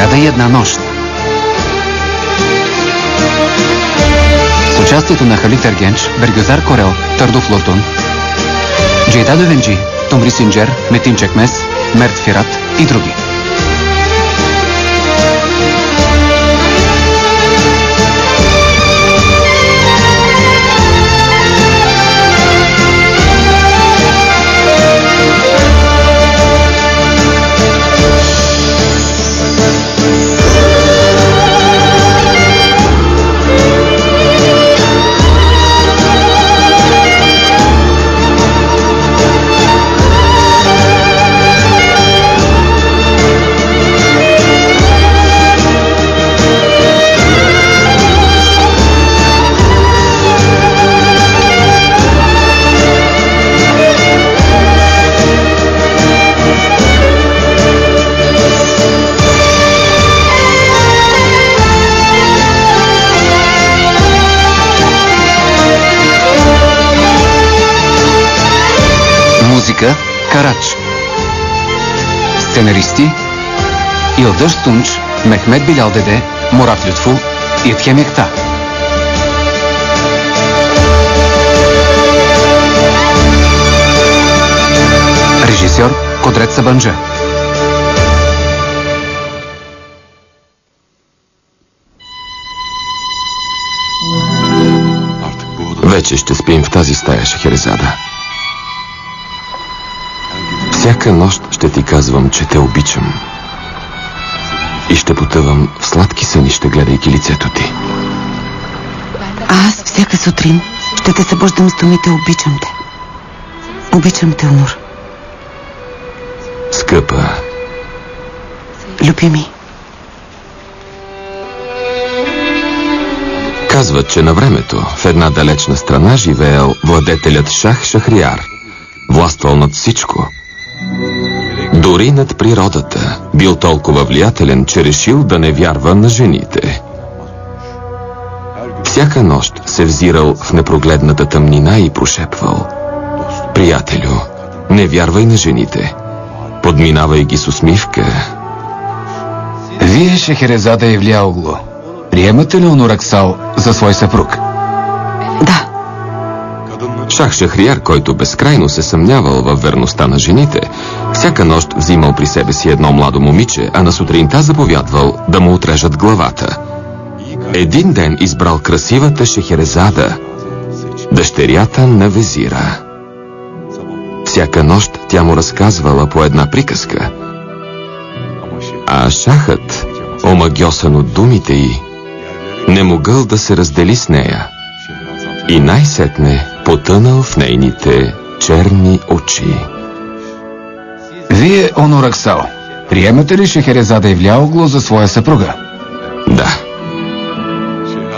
1001 нощ. С участието на Халит Ергенч, Бергюзар Корел, Търдов Лотун, Джейда Дövенджи, Тумри Синджер, Метин Чекмес, Мерт Фират и други. Музика Карач. Сценаристи Илдъш Тунч, Мехмет Билял Деде, Мурат Лютфу и Етхем Ехта. Режисьор Кодрет Сабанджа. Вече ще спим в тази стая, Шехерезада. Всяка нощ ще ти казвам, че те обичам. И ще потъвам в сладки сънища, гледайки лицето ти. А аз всяка сутрин ще те събуждам с думите "Обичам те". Обичам те, Онур. Скъпа. Любими. Казват, че на времето в една далечна страна живеел владетелят Шах Шахрияр. Властвал над всичко. Дори над природата. Бил толкова влиятелен, че решил да не вярва на жените. Всяка нощ се взирал в непрогледната тъмнина и прошепвал: приятелю, не вярвай на жените. Подминавай ги с усмивка. Вие, Шехерезада Евлияоглу, приемате ли Онур Аксал за свой съпруг? Да. Шах Шахрияр, който безкрайно се съмнявал във верността на жените, всяка нощ взимал при себе си едно младо момиче, а на сутринта заповядвал да му отрежат главата. Един ден избрал красивата Шехерезада, дъщерята на везира. Всяка нощ тя му разказвала по една приказка. А шахът, омагьосан от думите й, не могъл да се раздели с нея. И най-сетне потънал в нейните черни очи. Вие, Онур Аксал, приемате ли Шехерезада Евлияоглу за своя съпруга? Да.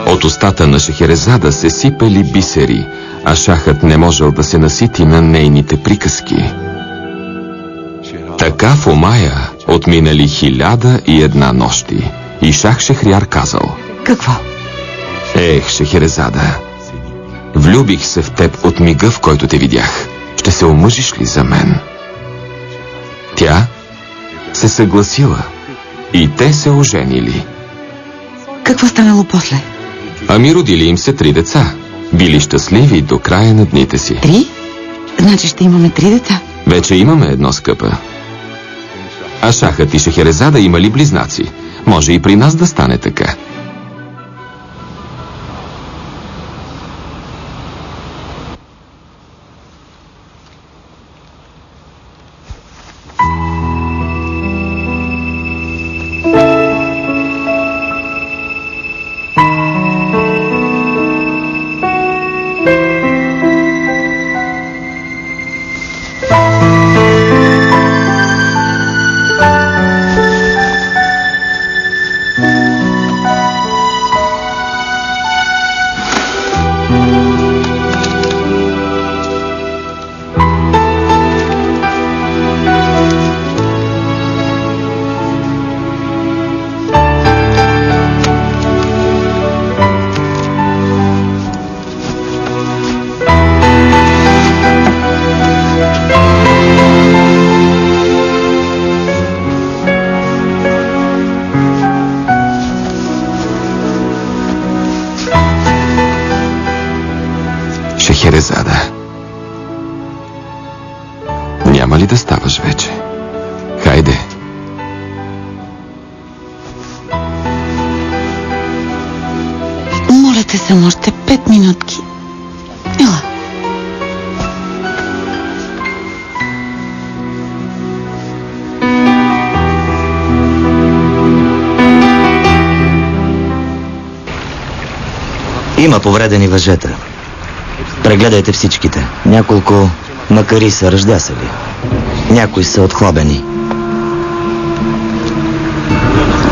От устата на Шехерезада се сипели бисери, а шахът не можел да се насити на нейните приказки. Така в Омая отминали 1001 нощи и Шах Шахрияр казал: Какво? Ех, Шехерезада, влюбих се в теб от мига, в който те видях. Ще се омъжиш ли за мен? Тя се съгласила и те се оженили. Какво станало после? Ами родили им се 3 деца. Били щастливи до края на дните си. 3? Значи ще имаме 3 деца. Вече имаме едно, скъпа. А Шахът и Шехерезада имали близнаци. Може и при нас да стане така. Още съм, още 5 минутки. Ела. Има повредени въжета. Прегледайте всичките. Няколко макари са ръждясали. Някои са отхлабени.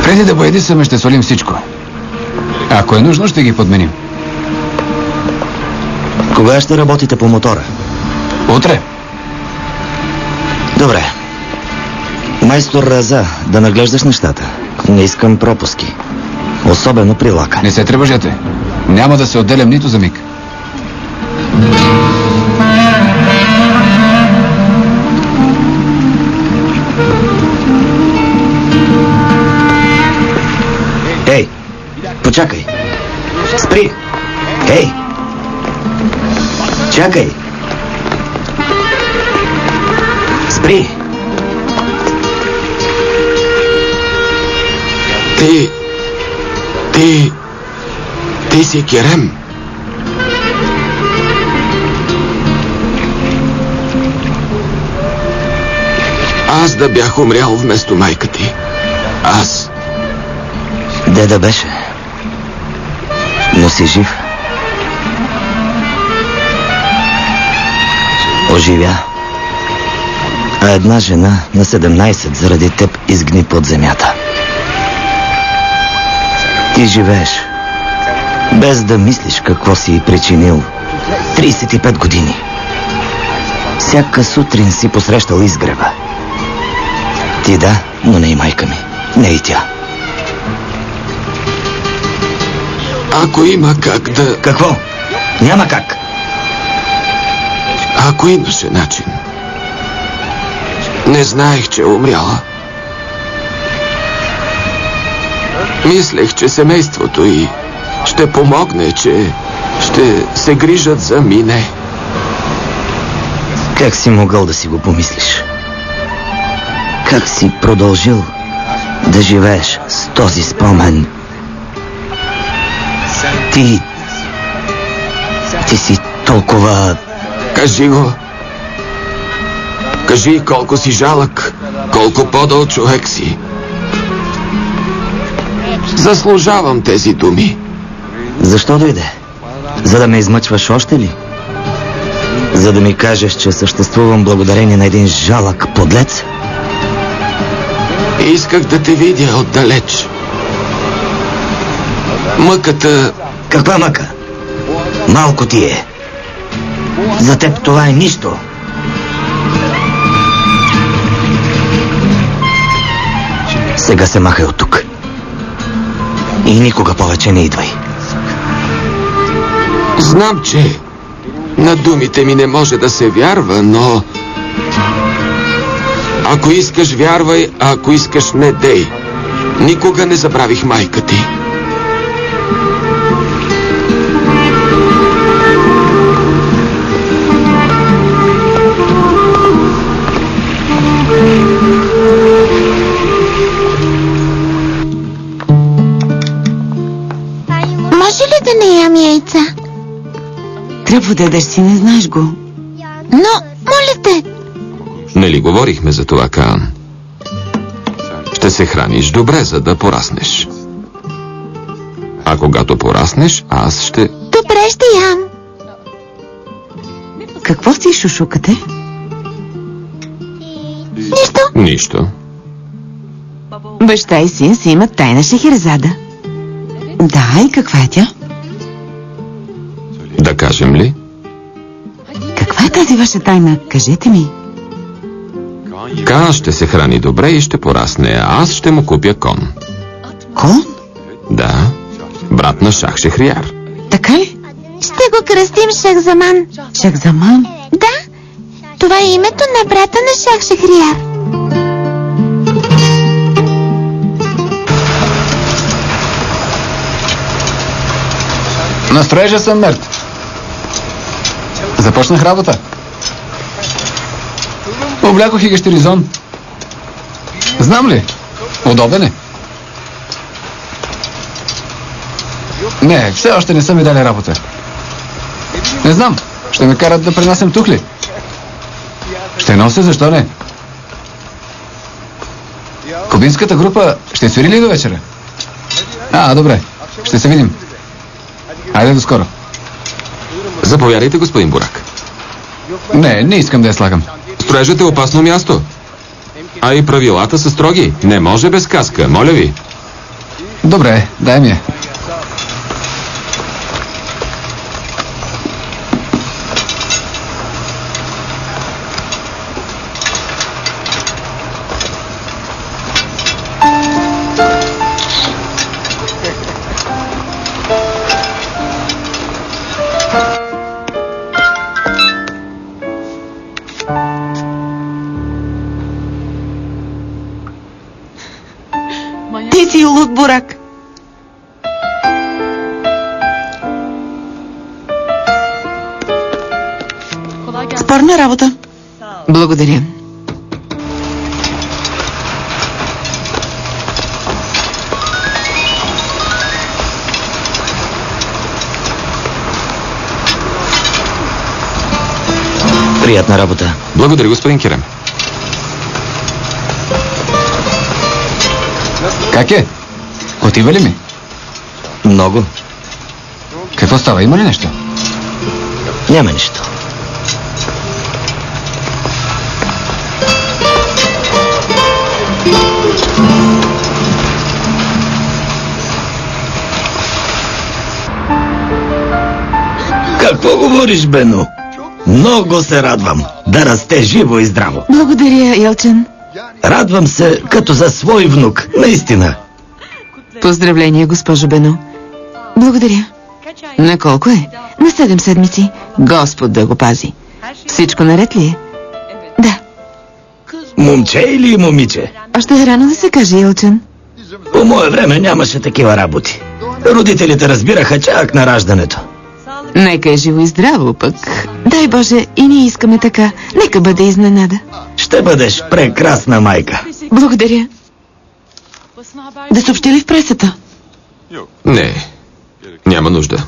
Преди да боядисаме, ще солим всичко. Ако е нужно, ще ги подменим. Кога ще работите по мотора? Утре. Добре. Майстор Раза, да наглеждаш нещата. Не искам пропуски. Особено при лака. Не се тревожете. Няма да се отделям нито за миг. Ей, почакай. Спри. Ей. Чакай. Спри. Ти си Керем. Аз да бях умрял вместо майка ти. Аз. Деда беше. Но си жив. Оживя. А една жена на 17 заради теб изгни под земята. Ти живееш, без да мислиш какво си причинил. 35 години. Всяка сутрин си посрещал изгрева. Ти да, но не и майка ми. Не и тя. Ако има как да... Какво? Няма как. Ако имаше начин. Не знаех, че е умряла. Мислех, че семейството й ще помогне, че ще се грижат за мине. Как си могъл да си го помислиш? Как си продължил да живееш с този спомен? Ти си толкова... Кажи го. Кажи колко си жалък, колко подъл човек си. Заслужавам тези думи. Защо дойде? За да ме измъчваш още ли? За да ми кажеш, че съществувам благодарение на един жалък подлец? Исках да те видя отдалеч. Мъката... Каква мъка? Малко ти е. За теб това е нищо. Сега се махай от тук. И никога повече не идвай. Знам, че на думите ми не може да се вярва, но... Ако искаш, вярвай, а ако искаш, не дей. Никога не забравих майка ти. Може ли да не ям яйца? Трябва да ядеш си, не знаеш го. Но, моля те. Нали говорихме за това, Каан? Ще се храниш добре, за да пораснеш. А когато пораснеш, аз ще... Добре, ще ям. Какво си шушукате? Нищо. Нищо. Баща и син си имат тайна Шехерзада. Да, и каква е тя? Да кажем ли? Каква е тази ваша тайна? Кажете ми. Каан ще се храни добре и ще порасне, а аз ще му купя кон. Кон? Да, брат на Шах Шехрияр. Така ли? Ще го кръстим Шахзаман. Шахзаман? Да, това е името на брата на Шах Шехрияр. На строежа съм, Мерт. Започнах работа. Облякох и гащеризон. Знам ли? Удобен е. Не, все още не са ми дали работа. Не знам, ще ме карат да пренасям тухли. Ще нося, защо не? Кубинската група ще свири ли до вечера? Добре, ще се видим. Айде до скоро. Заповядайте, господин Бурак. Не искам да я слагам. Строежът е опасно място. А и правилата са строги. Не може без каска, моля ви. Добре, дай ми я. Ти си луд бурак. Спорна работа. Благодаря. Приятна работа. Благодаря, господин Керем. Как е? Отива ли ми? Много. Какво става? Има ли нещо? Няма нищо. Какво говориш, Бено? Много се радвам да расте живо и здраво. Благодаря, Елчен. Радвам се като за свой внук, наистина. Поздравления, госпожо Бено. Благодаря. На колко е? На 7 седмици. Господ да го пази. Всичко наред ли е? Да. Момче или момиче? Още е рано да се каже, Елчен. По мое време нямаше такива работи. Родителите разбираха чак на раждането. Нека е живо и здраво, пък. Дай Боже, и ние искаме така. Нека бъде изненада. Ще бъдеш прекрасна майка. Благодаря. Да съобщи ли в пресата? Не, няма нужда.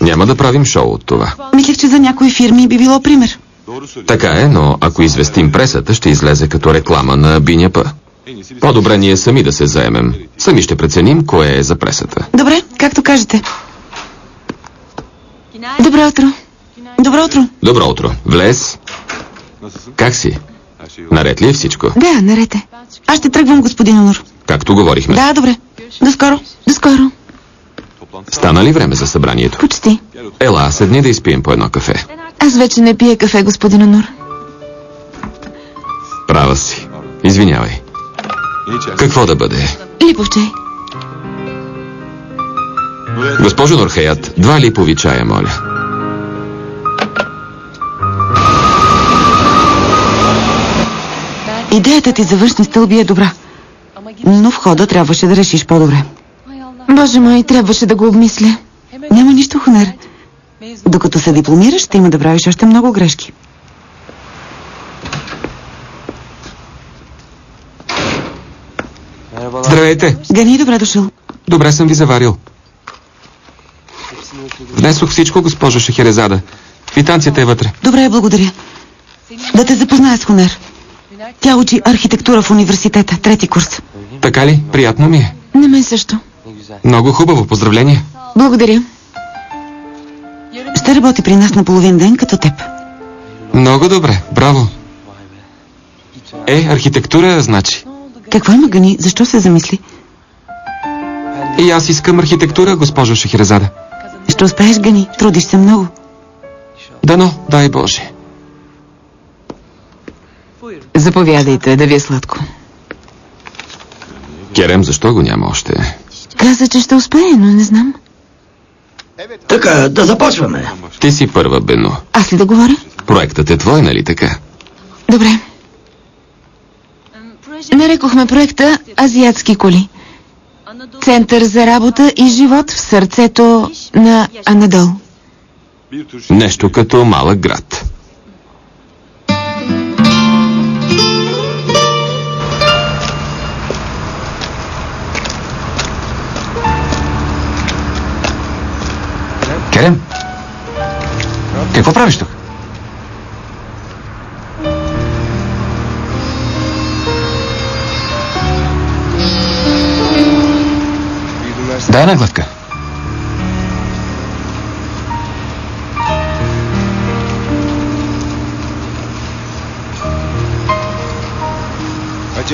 Няма да правим шоу от това. Мислех, че за някои фирми би било пример. Така е, но ако известим пресата, ще излезе като реклама на Биняпа. По-добре ние сами да се заемем. Сами ще преценим кое е за пресата. Добре, както кажете. Добро утро. Добро утро. Добро утро. Влез. Как си? Наред ли е всичко? Да, наред е. Аз ще тръгвам, господин Онур. Както говорихме. Да, добре. До скоро. До скоро. Стана ли време за събранието? Почти. Ела, седни да изпием по едно кафе. Аз вече не пия кафе, господин Онур. Права си. Извинявай. Какво да бъде? Липов чай. Госпожо Нурхаят, 2 липови чая, моля. Идеята ти за външни стълби е добра. Но входа трябваше да решиш по-добре. Боже мой, трябваше да го обмисля. Няма нищо, Хонер. Докато се дипломираш, ще има да правиш още много грешки. Здравейте! Гани, добре дошъл. Добре съм ви заварил. Внесох всичко, госпожо Шахерезада. Квитанцията е вътре. Добре, благодаря. Да те запозная с Хонер. Тя учи архитектура в университета, 3-ти курс. Така ли? Приятно ми е. На мен също. Много хубаво, поздравления. Благодаря. Ще работи при нас на половин ден, като теб. Много добре, браво. Архитектура, значи. Какво има, Гани? Защо се замисли? И аз искам архитектура, госпожо Шахерезада. Ще успееш, Гани. Трудиш се много. Дано, дай Боже. Заповядайте, да ви е сладко. Керем, защо го няма още? Каза, че ще успее, но не знам. Така, да започваме. Ти си първа, Бено. Аз ли да говоря? Проектът е твой, нали така? Добре. Нарекохме проекта Азиатски коли. Център за работа и живот в сърцето на Анадол. Нещо като малък град. правиш тук? Дай една глътка.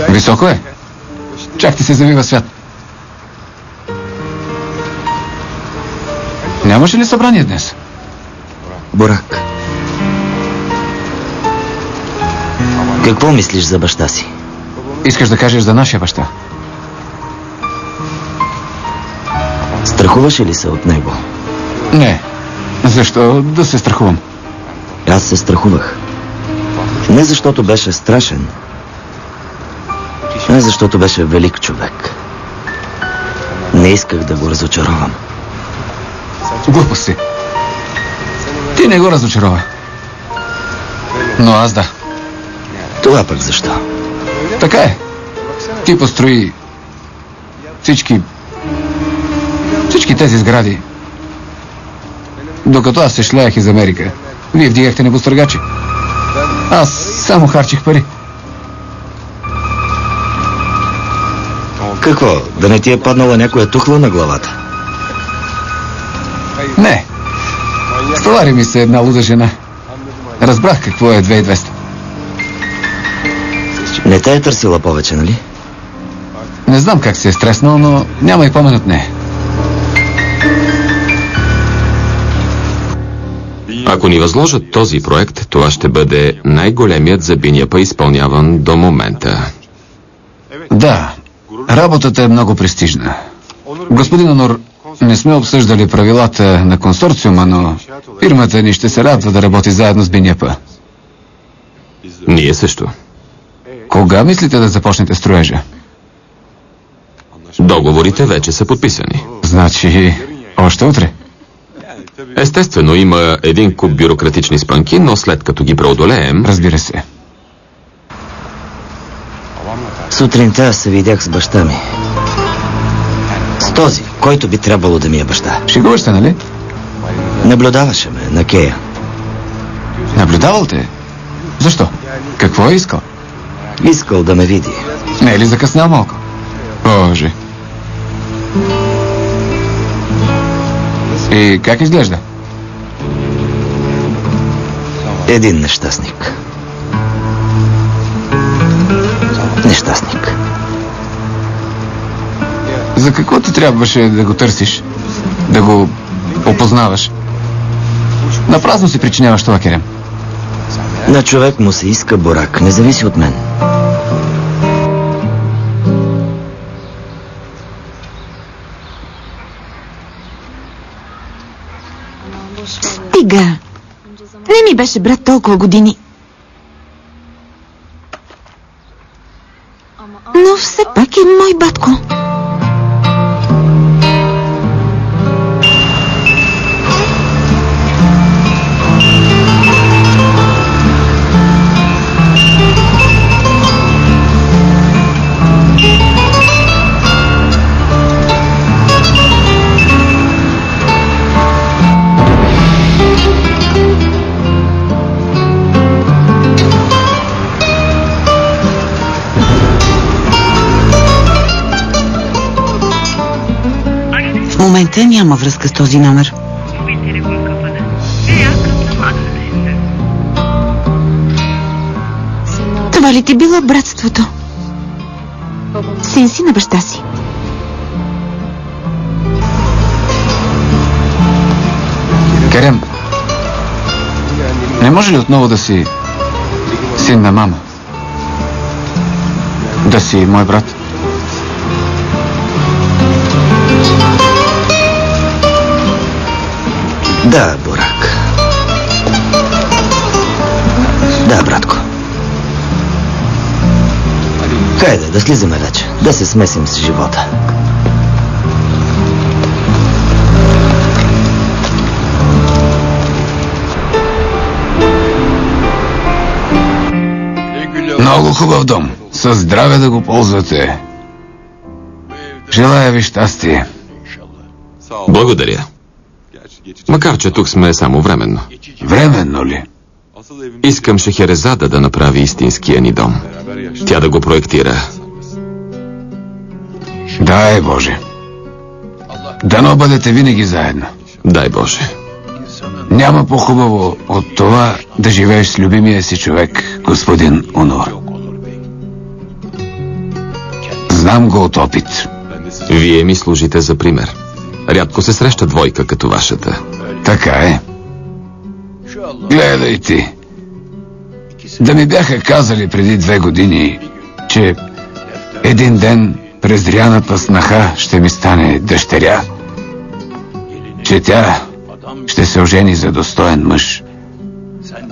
Високо е. Чак ти се завива свят. Нямаше ли събрание днес? Бурак, какво мислиш за баща си? Искаш да кажеш за нашия баща? Страхуваше ли се от него? Не. Защо да се страхувам? Аз се страхувах. Не защото беше страшен, а защото беше велик човек. Не исках да го разочаровам. Глупости. Ти не го разочарова. Но аз да. Това пък защо? Така е. Ти построи всички тези сгради. Докато аз се шляях из Америка, вие вдигахте небостъргачи. Аз само харчих пари. Какво? Да не ти е паднала някоя тухла на главата? Не. Стовари ми се една луда жена. Разбрах какво е 2200. Не те е търсила повече, нали? Не знам как се е стреснал, но няма и помен от нея. Ако ни възложат този проект, това ще бъде най-големият за Биняпа изпълняван до момента. Да, работата е много престижна. Господин Онур, не сме обсъждали правилата на консорциума, но фирмата ни ще се радва да работи заедно с Биняпа. Ние също. Кога мислите да започнете строежа? Договорите вече са подписани. Значи, още утре? Естествено, има един куп бюрократични спънки, но след като ги преодолеем... Разбира се. Сутринта се видях с баща ми. С този, който би трябвало да ми е баща. Шегуваш се, нали? Наблюдаваше ме на кея. Наблюдавал те? Защо? Какво е искал? Искал да ме види. Не е ли закъснял малко? Боже. И как изглежда? Един нещастник. Нещастник. За какво ти трябваше да го търсиш? Да го опознаваш? Напразно си причиняваш това, Керем. На човек му се иска, Бурак. Не зависи от мен. Стига! Не ми беше брат толкова години. Но все пак е мой батко. В момента няма връзка с този номер. Това ли ти било братството? Син си на баща си. Керем, не може ли отново да си син на мама? Да си мой брат? Да, Бурак. Да, братко. Хайде, да слизаме вече. Да се смесим с живота. Много хубав дом. Със здраве да го ползвате. Желая ви щастие. Благодаря. Макар че тук сме само временно. Временно ли? Искам Шехерезада да направи истинския ни дом. Тя да го проектира. Дай Боже. Дано бъдете винаги заедно. Дай Боже. Няма по-хубаво от това да живееш с любимия си човек, господин Онур. Знам го от опит. Вие ми служите за пример. Рядко се среща двойка като вашата. Така е. Гледай ти. Да ми бяха казали преди 2 години, че един ден презряната снаха ще ми стане дъщеря, че тя ще се ожени за достоен мъж,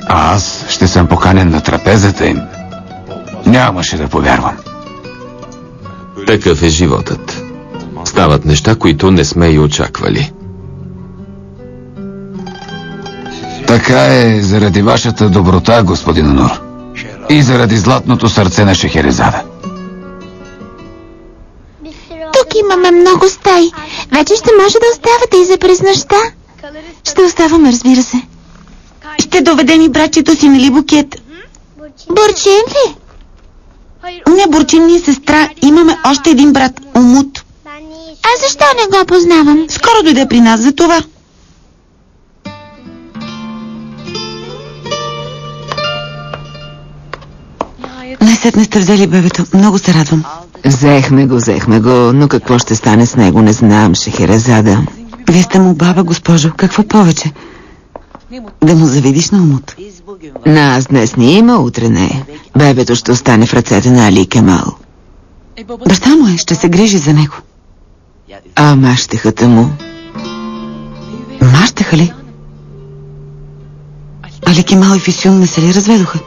а аз ще съм поканен на трапезата им, нямаше да повярвам. Такъв е животът. Стават неща, които не сме и очаквали. Така е заради вашата доброта, господин Онур, и заради златното сърце на Шехерезада. Тук имаме много стаи. Вече ще може да оставате и за през нощта. Ще оставаме, разбира се. Ще доведем и братчето си, нали, Букет? Бурчин ли? Не, Бурчин ни е сестра. Имаме още един брат, Умут. А защо не го познавам? Скоро дойде при нас за това. Най-сетне сте взели бебето. Много се радвам. Взехме го, но какво ще стане с него, не знам, Шехерезада. Вие сте му баба, госпожо. Какво повече? Да му завидиш на Умут. Нас днес не има, утре не. Бебето ще остане в ръцете на Али Кемал. Баща му ще се грижи за него. А мащехата му? Мащеха ли? Али Кемал и Фисюн не се ли разведоха?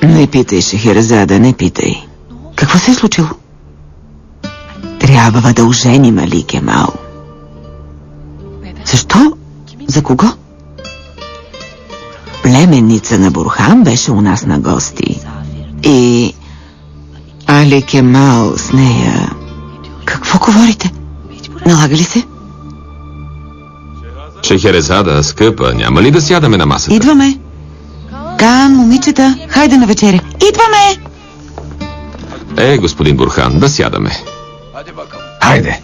Не питай, Шехерезада, не питай. Какво се е случило? Трябва да оженим Али Кемал. Защо? За кого? Племенница на Бурхан беше у нас на гости. И Али Кемал с нея... Какво говорите? Налага ли се? Шехерезада, скъпа, няма ли да сядаме на масата? Идваме. Кан, момичета, хайде на вечеря. Идваме! Господин Бурхан, да сядаме. Хайде.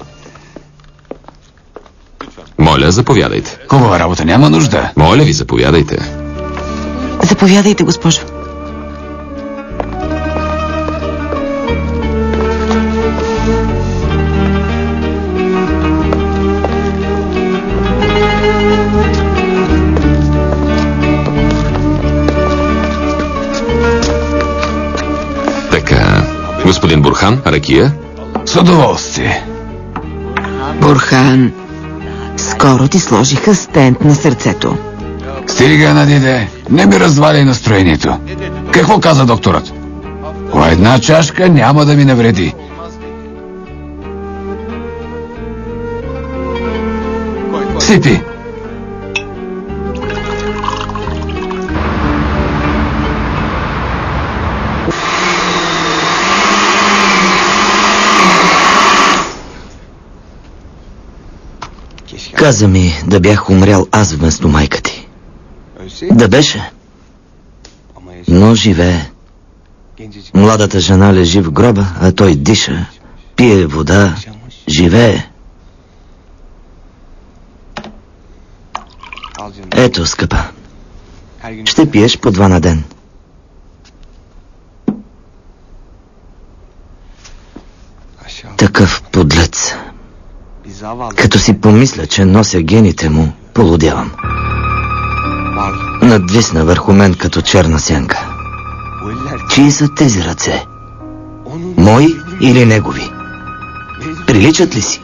Моля, заповядайте. Хубава работа, няма нужда. Моля ви, заповядайте. Заповядайте, госпожо. Така, господин Бурхан, ракия? С удоволствие. Бурхан, скоро ти сложиха стент на сърцето. Стига, Надиде, не ми разваляй настроението. Какво каза докторът? По една чашка няма да ми навреди. Сипи. Каза ми да бях умрял аз вместо майка ти. Да беше. Но живее. Младата жена лежи в гроба, а той диша, пие вода, живее. Ето, скъпа. Ще пиеш по 2 на ден. Такъв подлец. Като си помисля, че нося гените му, полудявам. Надвисна върху мен като черна сянка. Чии са тези ръце? Мои или негови? Приличат ли си?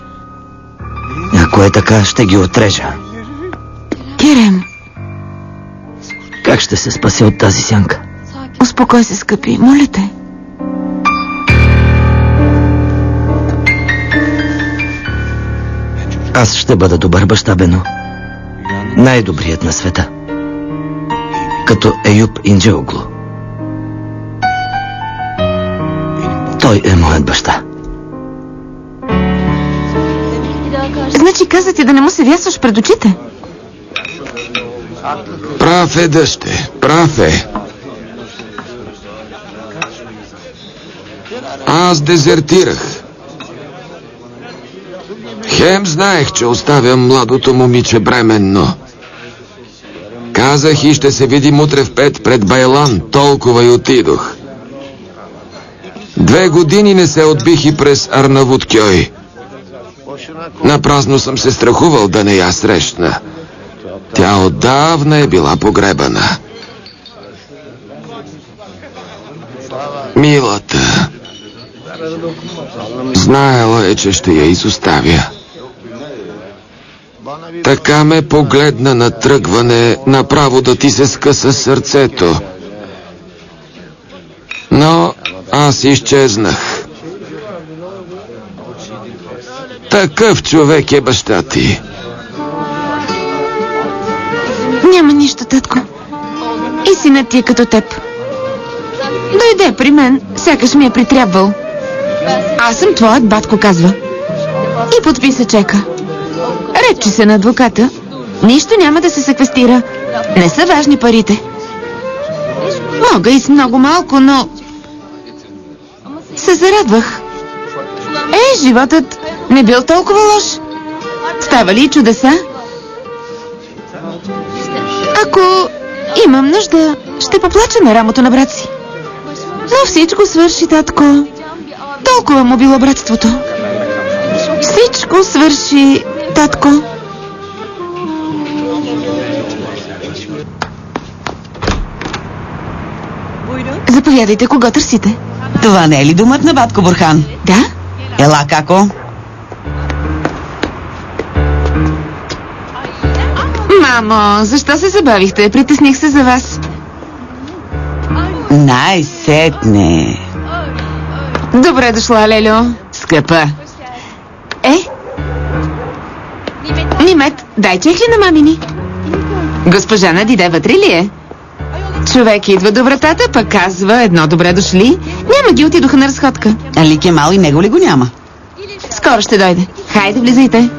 Ако е така, ще ги отрежа. Керем, Как ще се спася от тази сянка? успокой се, скъпи, моля те. Аз ще бъда добър баща, Бено. Най-добрият на света. Като Еюп Инджеоглу. Той е моят баща. Значи каза ти да не му се вясваш пред очите? Прав е, дъще, прав е. Аз дезертирах. Хем знаех, че оставям младото момиче бременно. Казах и ще се видим утре в 5 пред Байлан, толкова и отидох. 2 години не се отбих и през Арнавуткьой. Напразно съм се страхувал да не я срещна. Тя отдавна е била погребана. Милата. Знаела е, че ще я изоставя. Така ме погледна на тръгване, направо да ти се скъса сърцето. Но аз изчезнах. Такъв човек е баща ти. Няма нищо, татко. И синът ти е като теб. Дойде при мен, сякаш ми е притрябвал. Аз съм твоят батко, казва. И подписа чека. Речи се на адвоката. Нищо няма да се секвестира. Не са важни парите. Мога и с много малко, но... се зарадвах. Животът не бил толкова лош. Става ли чудеса? Ако имам нужда, ще поплача на рамото на брат си. Но всичко свърши, татко. Толкова му било братството. Всичко свърши, татко. Заповядайте, кого търсите? Това не е ли думът на батко Бурхан? Да? Ела, како? Мамо, защо се забавихте? Притесних се за вас. Най-сетне. Добре дошла, Лелю. Скъпа. Нимет, дай чехли на мамини. Госпожа Надиде вътре ли е? Човек идва до вратата, пък казва едно добре дошли. Няма ги, отидоха на разходка. Али Кемал и него ли го няма? Скоро ще дойде. Хайде, влизайте.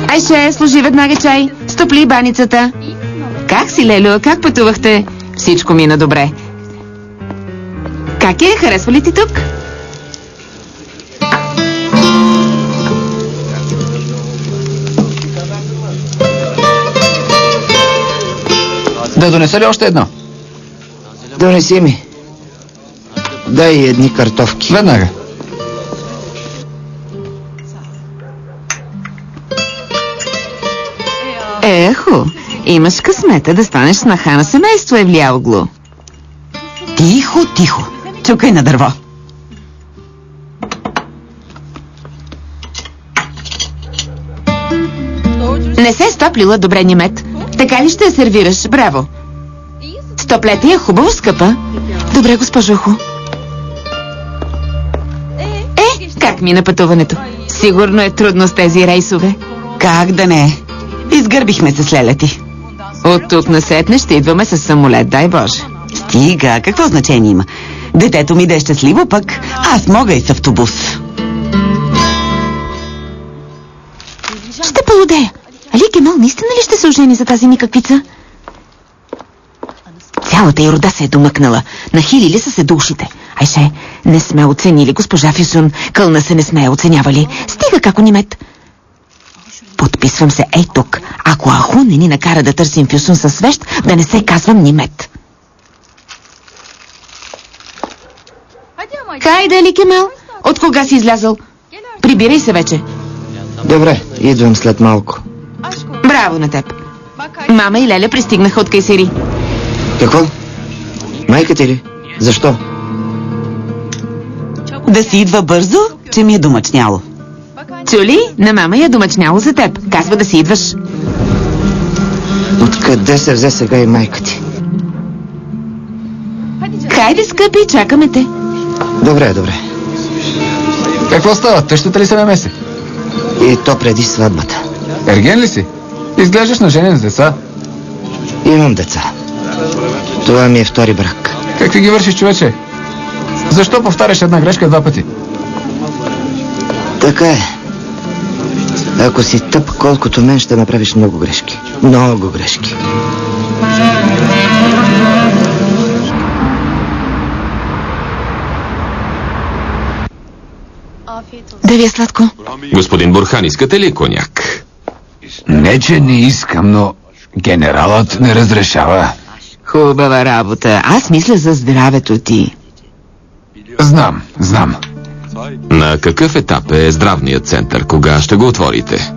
Айше, служи веднага чай. Стопли баницата. Как си, Лелю? Как пътувахте? Всичко мина добре. Как е? Харесва ли ти тук? Да донеса ли още едно? Донеси ми. Дай едни картофки. Веднага. Ехо, имаш късмета да станеш снаха на семейство, Евлияоглу. Тихо, тихо. Чукай на дърво. Не се стоплила добре, Нимет. Така ли ще я сервираш? Браво. Стоплете е хубаво, скъпа. Добре, госпожо Ху. Как мина пътуването? Сигурно е трудно с тези рейсове. Как да не? Изгърбихме се с леля ти. От тук насетне ще идваме с самолет, дай Боже. Стига, какво значение има? Детето ми да е щастливо, пък аз мога и с автобус. Ще полудея. Али Кемал наистина ли ще се ожени за тази никаквица? Цялата й рода се е домъкнала. Нахилили са се до ушите. Айше, не сме оценили госпожа Фюсун. Кълна се не сме оценявали. Стига како Нимет. Подписвам се ей тук. Ако Аху не ни накара да търсим Фюсун със свещ, да не се казвам Нимет. Хайде, Али Кемал. От кога си излязъл? Прибирай се вече. Добре, идвам след малко. Браво на теб. Мама и Леля пристигнаха от Кайсери. Какво? Майка ти ли? Защо? Да си идва бързо, че ми е домъчняло. Чули? На мама я домъчняло за теб. Казва да си идваш. Откъде се взе сега и майка ти? Хайде, скъпи, чакаме те. Добре, добре. Какво става? Тъщата ли се намеси? И то преди сватбата. Ерген ли си? Изглеждаш на женен с деца. Имам деца. Това ми е втори брак. Какви ги вършиш, човече? Защо повтаряш една грешка 2 пъти? Така е. Ако си тъп колкото мен, ще направиш много грешки. Много грешки. Да ви е сладко. Господин Бурхан, искате ли коняк? Не, че не искам, но генералът не разрешава. Хубава работа. Аз мисля за здравето ти. Знам. На какъв етап е здравният център? Кога ще го отворите?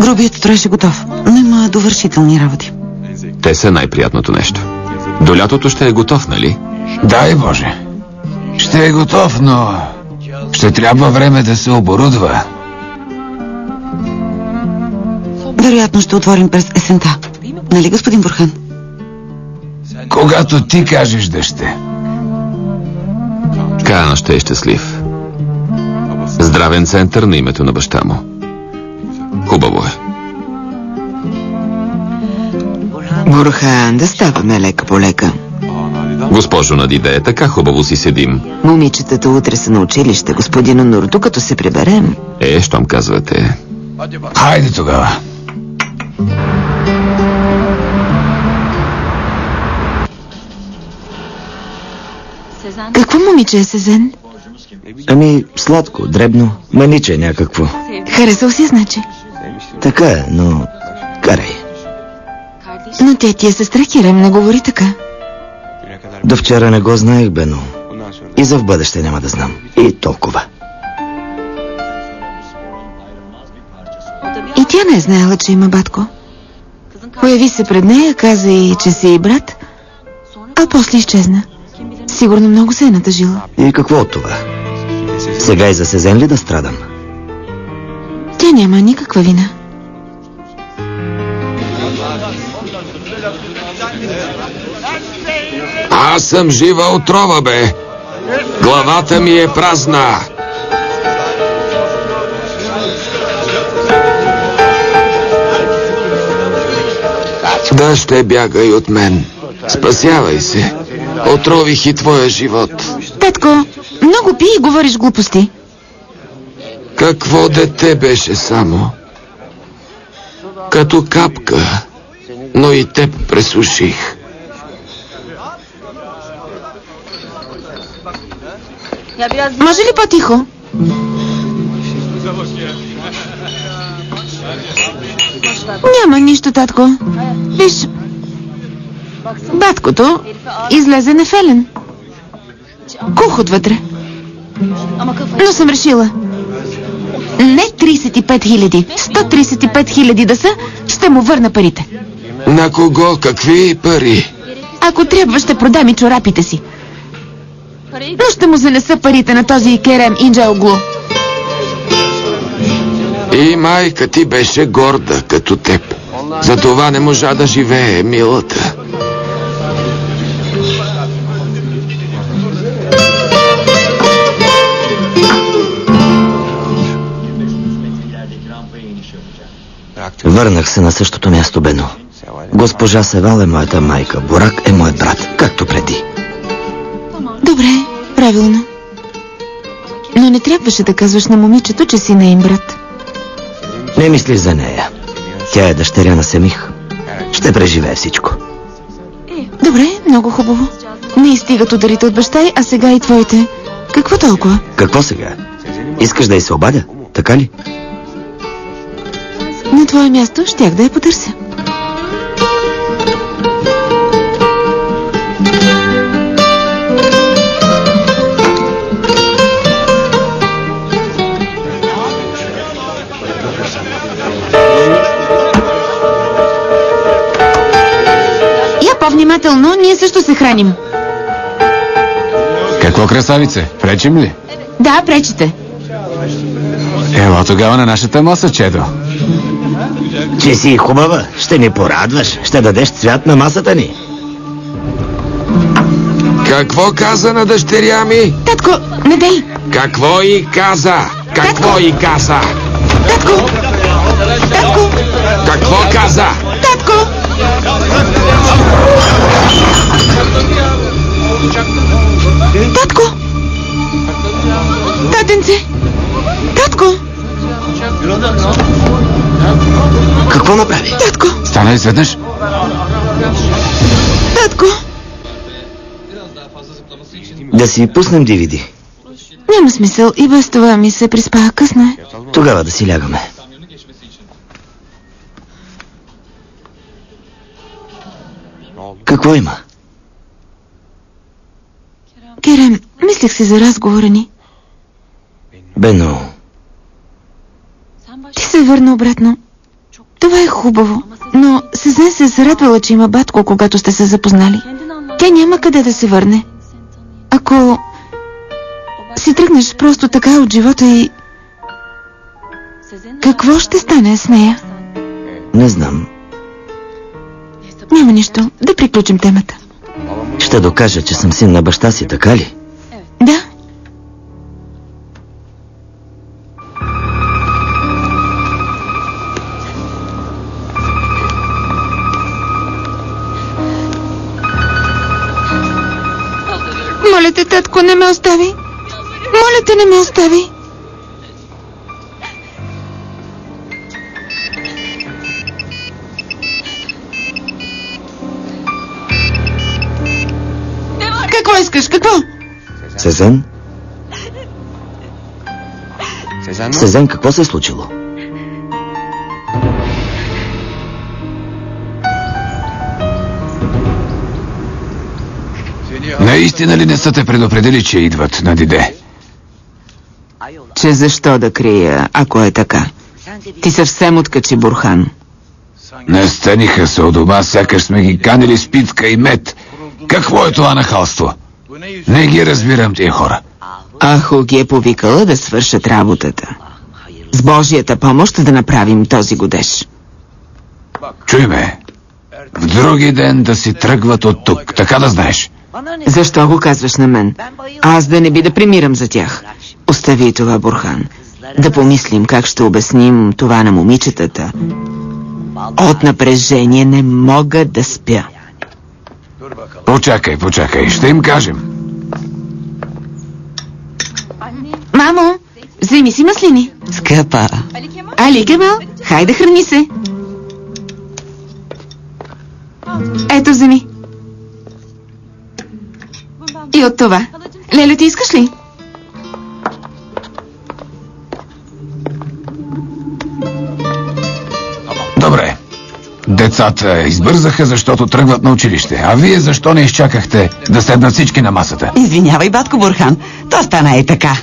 Грубият строй е готов, но има довършителни работи. Те са най-приятното нещо. До лятото ще е готов, нали? Дай Боже. Ще е готов, но ще трябва време да се оборудва. Вероятно ще отворим през есента. Нали, господин Бурхан? Когато ти кажеш да ще. Каана ще е щастлив. Здравен център на името на баща му. Хубаво е. Бурхан, да ставаме лека по лека. Госпожо Надиде, така хубаво си седим. Момичетата утре са на училище, господин Онур, докато се приберем. Щом казвате. Хайде тогава. Какво момиче е Сезен? Ами, сладко, дребно, маниче някакво. Харесал си, значи. Така е, но... карай. Но тя ти е сестра, Керем, не говори така. До вчера не го знаех, Бено. И за в бъдеще няма да знам. И толкова. И тя не е знаела, че има батко. Появи се пред нея, каза и, че си и брат, а после изчезна. Сигурно много се е натъжила. И какво от това? Сега и за Сезен ли да страдам? Тя няма никаква вина. Аз съм жива отрова, бе. Главата ми е празна. Да ще бягай от мен. Спасявай се. Отрових и твоя живот. Татко, много пи и говориш глупости. Какво дете беше само? Като капка, но и теб пресуших. Може ли по-тихо? Няма нищо, татко. Виж, баткото излезе нефелен. Кух отвътре. Но съм решила. Не 35 000, 135 000 да са, ще му върна парите. На кого? Какви пари? Ако трябва, ще продам и чорапите си. Но ще му занеса парите на този Керем Инджелглу. И майка ти беше горда като теб. Затова не можа да живее, милата. Върнах се на същото място, Бено. Госпожа Севал е моята майка, Бурак е моят брат, както преди. Добре, правилно. Но не трябваше да казваш на момичето, че си неин брат. Не мислиш за нея. Тя е дъщеря на Семих. Ще преживее всичко. Добре, много хубаво. Не изстигат ударите от баща й, а сега и твоите. Какво толкова? Какво сега? Искаш да й се обадя, така ли? На твое място щях да я потърся. По-внимателно, ние също се храним. Какво, красавице? Пречим ли? Да, пречите. Ела тогава на нашата маса, чедо. Че си хубава, ще ни порадваш, ще дадеш цвят на масата ни. Какво каза на дъщеря ми? Татко, не дей! Какво й каза? Какво й каза? Татко! Татко! Какво каза? Татко! Татко! Татенце! Татко! Какво направи? Татко! Стана изведнъж. Татко! Да си пуснем DVD. Няма смисъл, и без това ми се приспа. Късно е. Тогава да си лягаме. Какво има? Керем, мислех си за разговора ни. Бено, Ти се върна обратно. Това е хубаво. Но Сезен се зарадвала, че има батко, когато сте се запознали. Тя няма къде да се върне. Ако си тръгнеш просто така от живота и... Какво ще стане с нея? не знам. Няма нищо. Да приключим темата. Ще докажа, че съм син на баща си, така ли? Да. Моля те, татко, не ме остави. Моля те, не ме остави. Какво искаш? Какво? Сезен? Сезен, какво се е случило? Наистина ли не са те предупредили, че идват на Диде? Че защо да крия, ако е така? Ти съвсем откачи, Бурхан. Настаниха се у дома, сякаш сме ги канили с питка и мед. Какво е това нахалство? Не ги разбирам тия хора. Ахо ги е повикала да свършат работата. С Божията помощ да направим този годеж. Чуй ме. В други ден да си тръгват от тук, така да знаеш. Защо го казваш на мен? Аз да не би да примирам за тях. Остави това, Бурхан. Да помислим как ще обясним това на момичетата. От напрежение не мога да спя. Почакай, ще им кажем. Мамо, вземи си маслини. Скъпа. Али Кемал, хайде храни се. Ето, вземи. И от това. Леле, ти искаш ли? Добре. Децата избързаха, защото тръгват на училище. А вие защо не изчакахте да седнат всички на масата? Извинявай, батко Бурхан. То стана и така.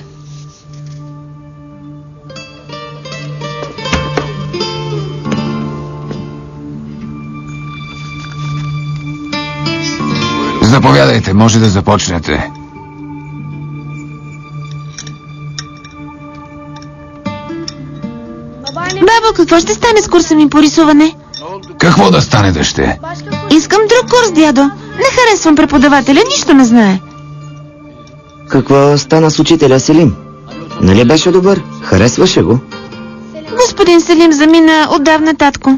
Заповядайте, може да започнете. Бабо, какво ще стане с курса ми по рисуване? Какво да стане, дъще? Искам друг курс, дядо. Не харесвам преподавателя, нищо не знае. Какво стана с учителя Селим? Нали беше добър? Харесваше го? Господин Селим замина отдавна, татко.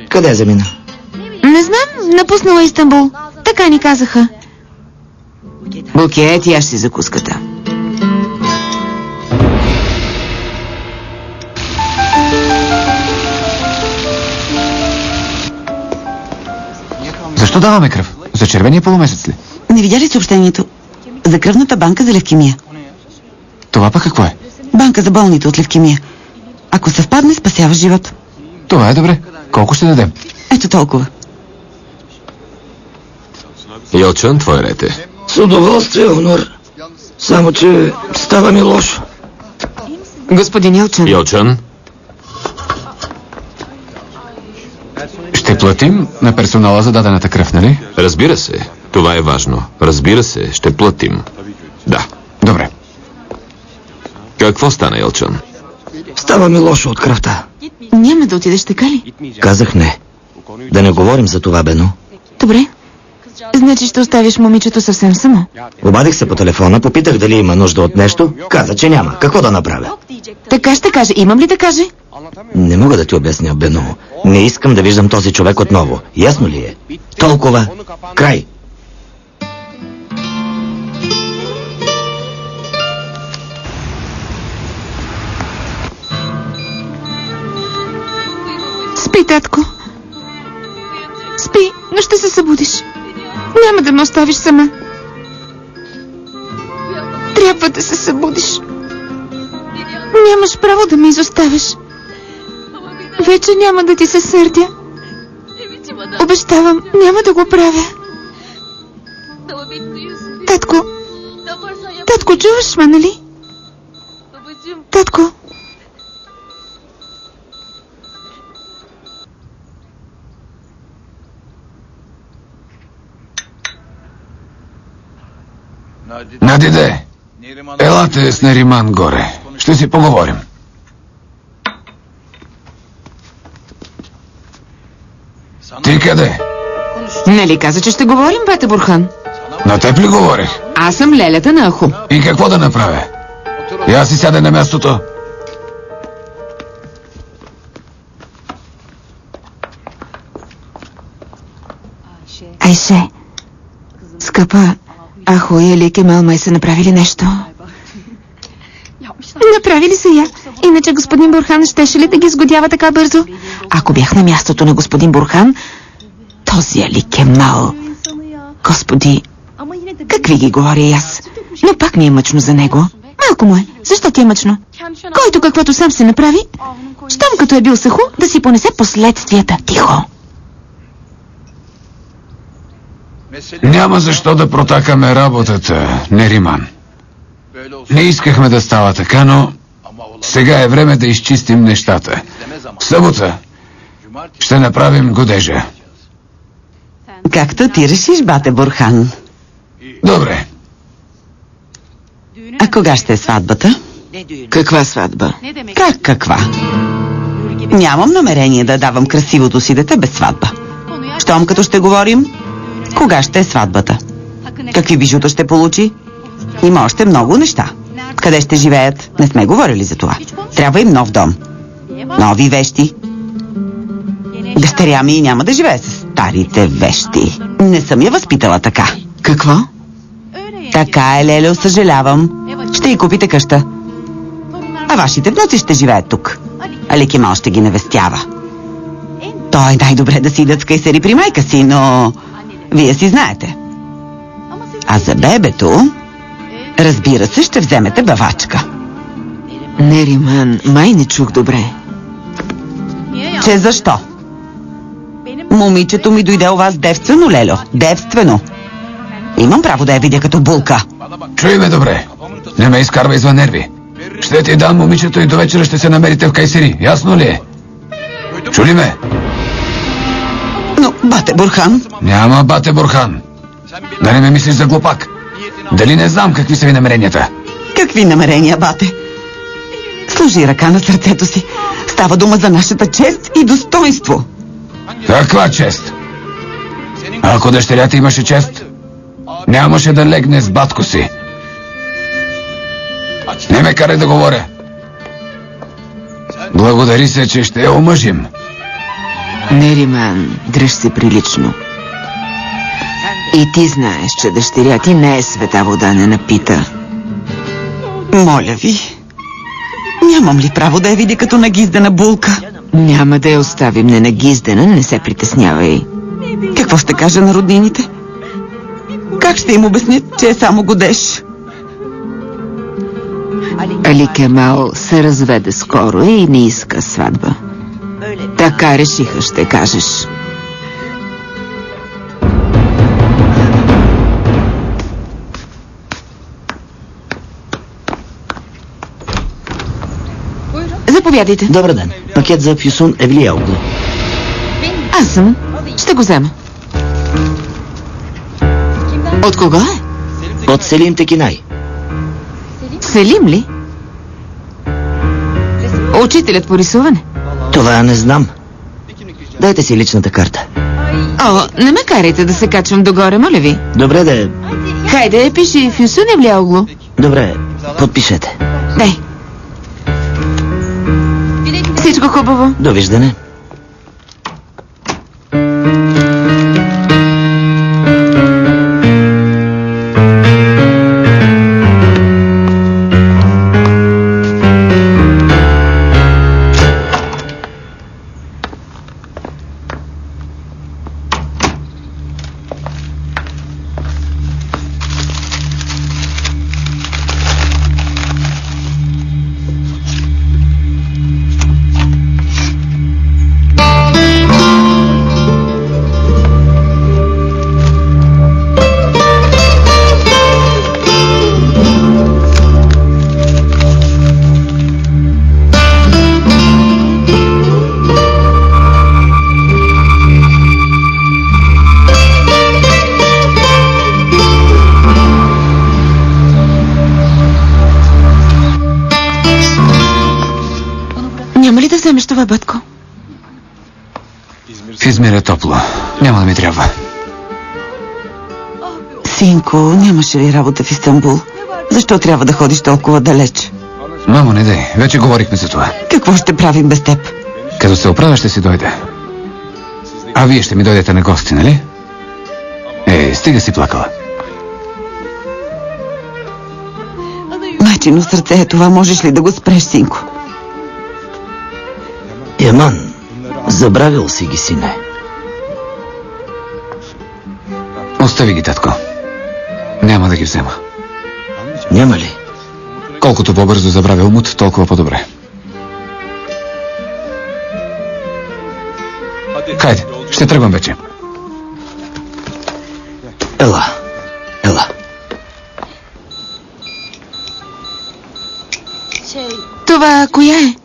Къде замина? Не знам, напуснала Истанбул. Така ни казаха. Букет, яш си закуската. Защо даваме кръв? За червения полумесец ли? Не видя ли съобщението? За кръвната банка за левкемия. Това пък какво е? Банка за болните от левкемия. Ако съвпадне, спасява живот. Това е добре. Колко ще дадем? Ето толкова. Йолчан, твой ред е. С удоволствие, Онор. Само, че става ми лошо. Господин Йолчан. Йолчан, Ще платим на персонала за дадената кръв, нали? разбира се. Това е важно. Разбира се, ще платим. Да. Добре. Какво стана, Йолчан? Става ми лошо от кръвта. Няма да отидеш, така ли? Казах не. Да не говорим за това, Бено. Добре. Значи ще оставиш момичето съвсем само. Обадих се по телефона, попитах дали има нужда от нещо. Каза, че няма. Какво да направя? Така ще каже. Имам ли да каже? Не мога да ти обясня, Бено. Не искам да виждам този човек отново. Ясно ли е? Толкова. Край. Спи, татко. Спи, но ще се събудиш. Няма да ме оставиш сама. Трябва да се събудиш. Нямаш право да ме изоставиш. Вече няма да ти се сърдя. Обещавам, няма да го правя. Татко. Татко, чуваш ме, нали? Татко. Надиде, елате с Нериман горе. Ще си поговорим. Ти къде? Нали каза, че ще говорим, бате Бурхан? На теб ли говорих? Аз съм лелята на Ахо. И какво да направя? Я си сяде на мястото. Айше, скъпа, Ахо и Али Кемал май са направили нещо. Направили са я. Иначе господин Бурхан щеше ли да ги сгодява така бързо? Ако бях на мястото на господин Бурхан, този Али Кемал... Господи, какви ги говоря и аз? Но пак ми е мъчно за него. Малко му е. Защо ти е мъчно? Който каквото сам се направи, щом като е бил саху, да си понесе последствията. Тихо. Няма защо да протакаме работата, Нериман. Не искахме да става така, но сега е време да изчистим нещата. В събота ще направим годежа. Както ти решиш, бате Бурхан. Добре. А кога ще е сватбата? Каква сватба? Как каква? Нямам намерение да давам красивото си дете без сватба. Щом като ще говорим, кога ще е сватбата? Какви бижута ще получи? Има още много неща. Къде ще живеят? Не сме говорили за това. Трябва им нов дом. Нови вещи. Дъщеря ми няма да живее с старите вещи. Не съм я възпитала така. Какво? Така е, Лелео, съжалявам. Ще й купите къща. А вашите внуци ще живеят тук. Али Кемал ще ги навестява. Той е най-добре да си идат с кайсери при майка си, но... Вие си знаете. А за бебето... Разбира се, ще вземете бавачка. Нериман, май не чух добре. Че защо? Момичето ми дойде у вас девствено, Лело. Девствено. Имам право да я видя като булка. Чуй ме добре. Не ме изкарва извън нерви. Ще ти дам момичето и до вечера ще се намерите в Кайсери. Ясно ли е? Чули ме? Но, бате Бурхан... Няма, бате Бурхан. Да не ме мислиш за глупак. Дали не знам какви са ви намеренията? Какви намерения, бате? Сложи ръка на сърцето си. Става дума за нашата чест и достоинство. Каква чест? Ако дъщерята имаше чест, нямаше да легне с батко си. Не ме карай да говоря. Благодари се, че ще я омъжим. Нериман, дръж се прилично. И ти знаеш, че дъщеря ти не е света вода не напита. Моля ви. Нямам ли право да я видя като нагиздена булка? Няма да я оставим ненагиздена, не се притеснявай. Какво ще кажа на роднините? Как ще им обяснят, че е само годеж? Али Кемал се разведе скоро и не иска сватба. Така решиха, ще кажеш. Заповядайте. Добър ден. Пакет за Фюсун Евлияоглу. Аз съм. Ще го взема. От кого е? От Селим Текинай. Селим ли? Учителят по рисуване. Това не знам. Дайте си личната карта. О, не ме карайте да се качвам догоре, моля ви. Добре да е. Хайде, пиши Фюсун Евлияоглу. Добре, подпишете. Дай. Всичко хубаво. Довиждане. Няма ли да вземеш това, батко? В Измир е топло. Няма да ми трябва. Синко, нямаше ли работа в Истанбул? Защо трябва да ходиш толкова далеч? Мамо, не дай. Вече говорихме за това. Какво ще правим без теб? Като се оправя, ще си дойде. А вие ще ми дойдете на гости, нали? Стига си плакала. Майчино сърце е това, можеш ли да го спреш, синко? Яман, забравил си ги, сине. Остави ги, татко. Няма да ги взема. Няма ли? Колкото по-бързо забравя умут, толкова по-добре. Хайде, ще тръгвам вече. Ела. Това коя е?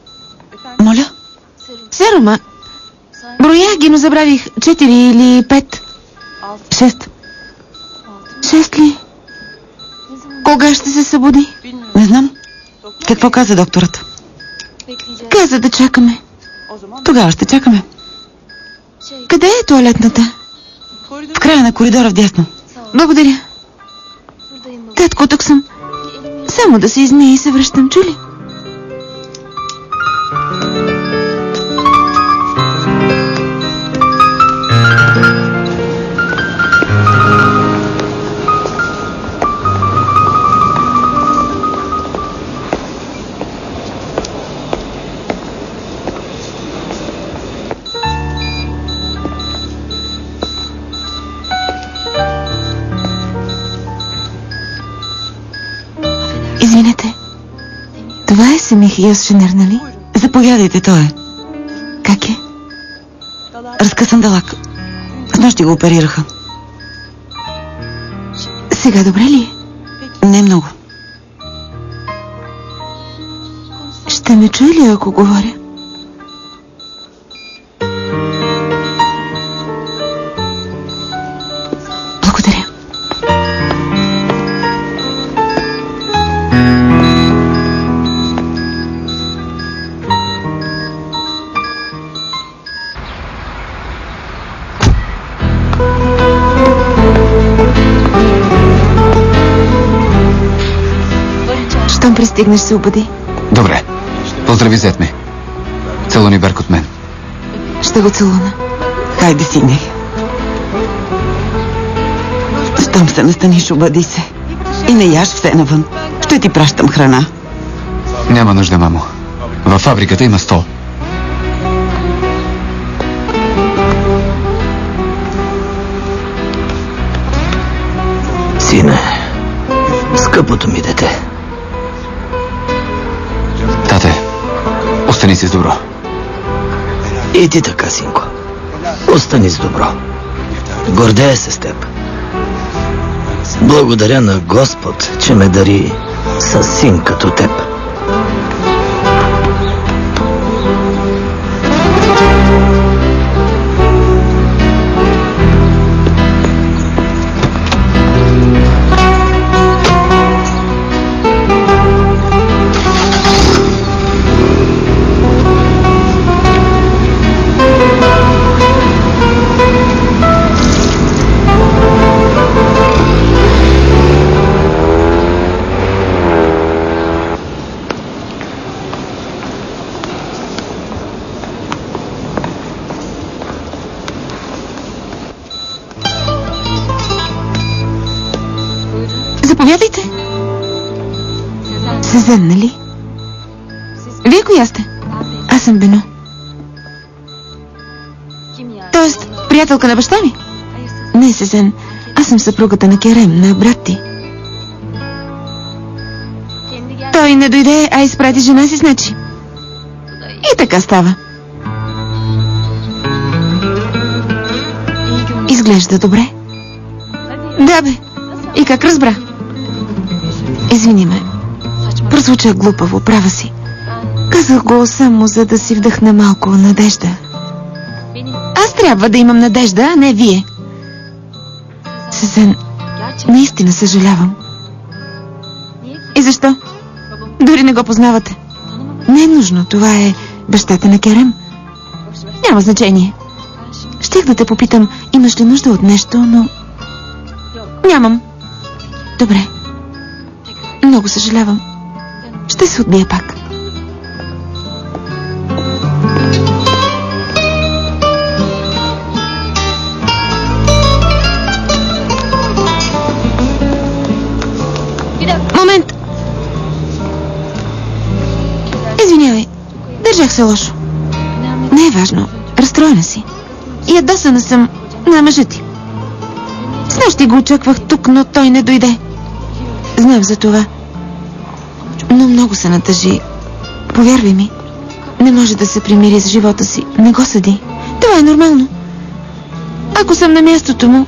Моля? Серума. Броях ги, но забравих. 4 или 5? 6. 6 ли? Кога ще се събуди? Не знам. Какво каза докторът? Каза да чакаме. Тогава ще чакаме. Къде е туалетната? В края на коридора вдясно. Благодаря. Татко, тук съм. Само да се измия и се връщам, чули? Извинете. Това е Семих Ясшенер, нали? Заповядайте, той е. Как е? Разкъсан дълъг. Снощи го оперираха. Сега добре ли е? Не много. Ще ме чуе ли, ако говоря? Благодаря. Щом пристигнеш, се обади. Добре. Поздрави зет ми. Целуни Берк от мен. Ще го целуна. Хайде, сине. Щом се настаниш, обади се. И не яш все навън. Ще ти пращам храна. Няма нужда, мамо. Във фабриката има стол. Сине, скъпото ми дете. Тате, остани си с добро. И ти така, синко. Остани с добро. Гордея се с теб. Благодаря на Господ, че ме дари с син като теб. Заповядайте. Сезен, нали? Вие коя сте? Аз съм Бено. Тоест, приятелка на баща ми? Не, Сезен. Аз съм съпругата на Керем, на брат ти. Той не дойде, а изпрати жена си с Начи. И така става. Изглежда добре. Да, бе. И как разбра? Извини ме. Прозвуча глупаво, права си. Казах го само за да си вдъхна малко надежда. Аз трябва да имам надежда, а не вие. Сезен, наистина съжалявам. И защо? Дори не го познавате. Не е нужно, това е бащата на Керем. Няма значение. Щех да те попитам, имаш ли нужда от нещо, но... Нямам. Добре. Много съжалявам. Ще се отбия пак. Момент! Извинявай, държах се лошо. Не е важно, разстроена си. Ядосана съм на мъжа ти. Снощи го очаквах тук, но той не дойде. Знам за това. Но много се натъжи. Повярвай ми, не може да се примири с живота си. Не го съди. Това е нормално. Ако съм на мястото му...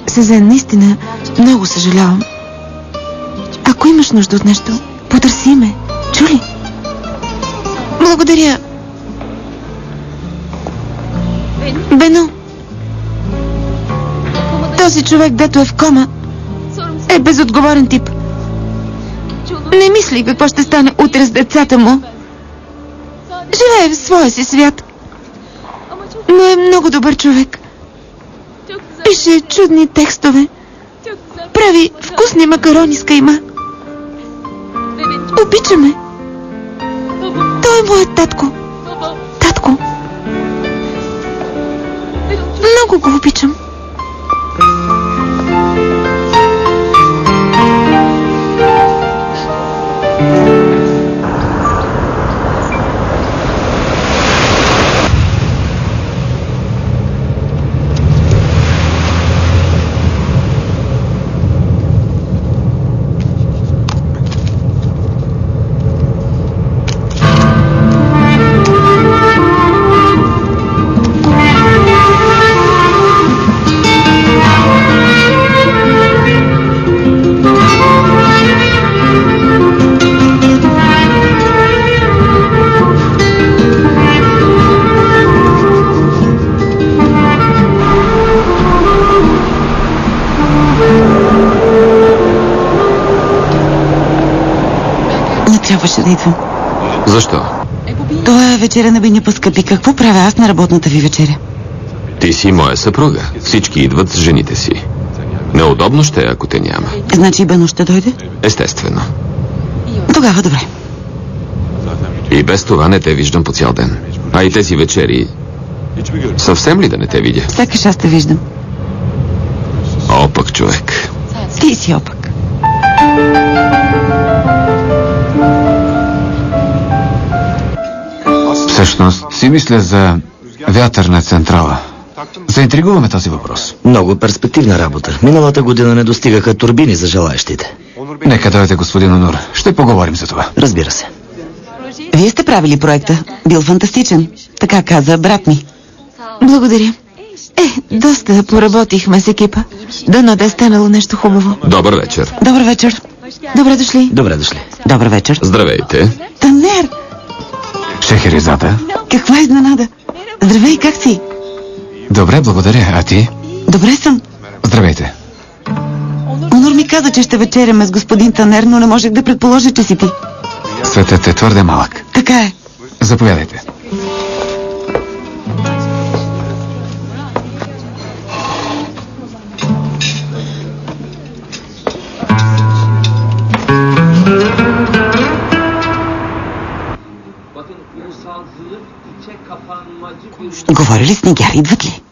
Сезен, наистина, много съжалявам. Ако имаш нужда от нещо, потърси ме. Чули? Благодаря. Бено. Този човек, дето е в кома, е безотговорен тип. Не мисли какво ще стане утре с децата му. Живее в своя си свят. Но е много добър човек. Пише чудни текстове. Прави вкусни макарони с кайма. Обича ме. Той е моят татко. Татко. Много го обичам. Трябваше да идвам. Защо? Това е вечеря на Биня, скъпи. Какво правя аз на работната ви вечеря? Ти си моя съпруга. Всички идват с жените си. Неудобно ще е, ако те няма. Значи и Бено ще дойде? Естествено. Тогава добре. И без това не те виждам по цял ден. А и тези вечери... Съвсем ли да не те видя? Сякаш аз те виждам. Опък човек. Ти си опък. Всъщност си мисля за вятърна централа. Заинтригуваме този въпрос. Много перспективна работа. Миналата година не достигаха турбини за желаещите. Нека дойде господин Онур. Ще поговорим за това. Разбира се. Вие сте правили проекта. Бил фантастичен. Така каза брат ми. Благодаря. Доста поработихме с екипа. Дано да е станало нещо хубаво. Добър вечер. Добър вечер. Добре дошли. Добре дошли. Добър вечер. Здравейте. Танер! Шехерезада. Каква изненада. Здравей, как си? Добре, благодаря. А ти? Добре съм. Здравейте. Онур ми каза, че ще вечеряме с господин Танер, но не можех да предположа, че си ти. Светът е твърде малък. Така е. Заповядайте. Говори ли с Нигяр? Идват ли?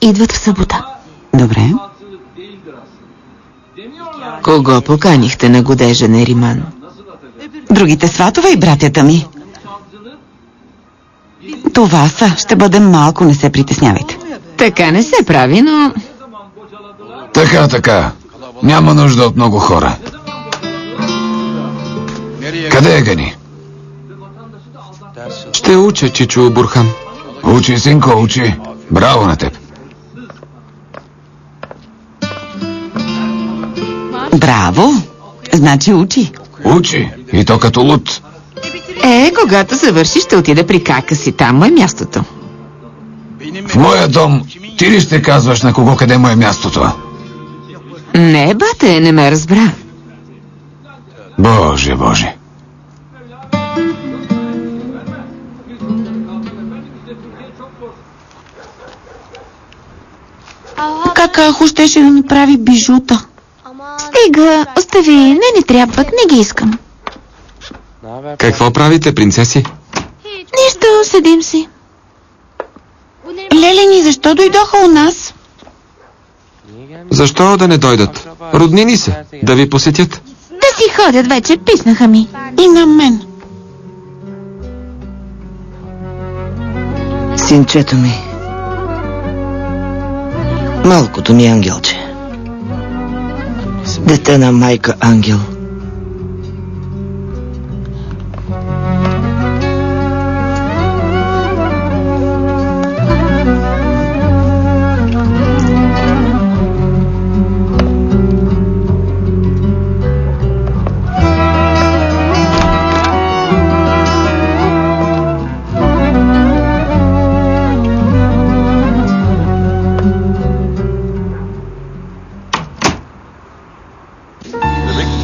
Идват в събота. Добре. Кого поканихте на годежа на Ериман? Другите сватове и братята ми. Това са. Ще бъдем малко, не се притеснявайте. Така не се прави, но... Така. Няма нужда от много хора. Къде е Гани? Ще уча, чичо Бурхан. Учи, синко, учи. Браво на теб. Браво! Значи учи. Учи. И то като луд. Когато завърши, ще отида при кака си. Там му е мястото. В моя дом ти ли ще казваш на кого къде му е мястото? Не, бате, не ме разбра. Боже. Кахо щеше да направи бижута. Стига, остави, не трябват, не ги искам. Какво правите, принцеси? Нищо, седим си. Лелени, защо дойдоха у нас? Защо да не дойдат? Роднини са, да ви посетят. Да си ходят вече, писнаха ми. И на мен. Синчето ми. Малкото ми ангелче. Дете на майка ангел.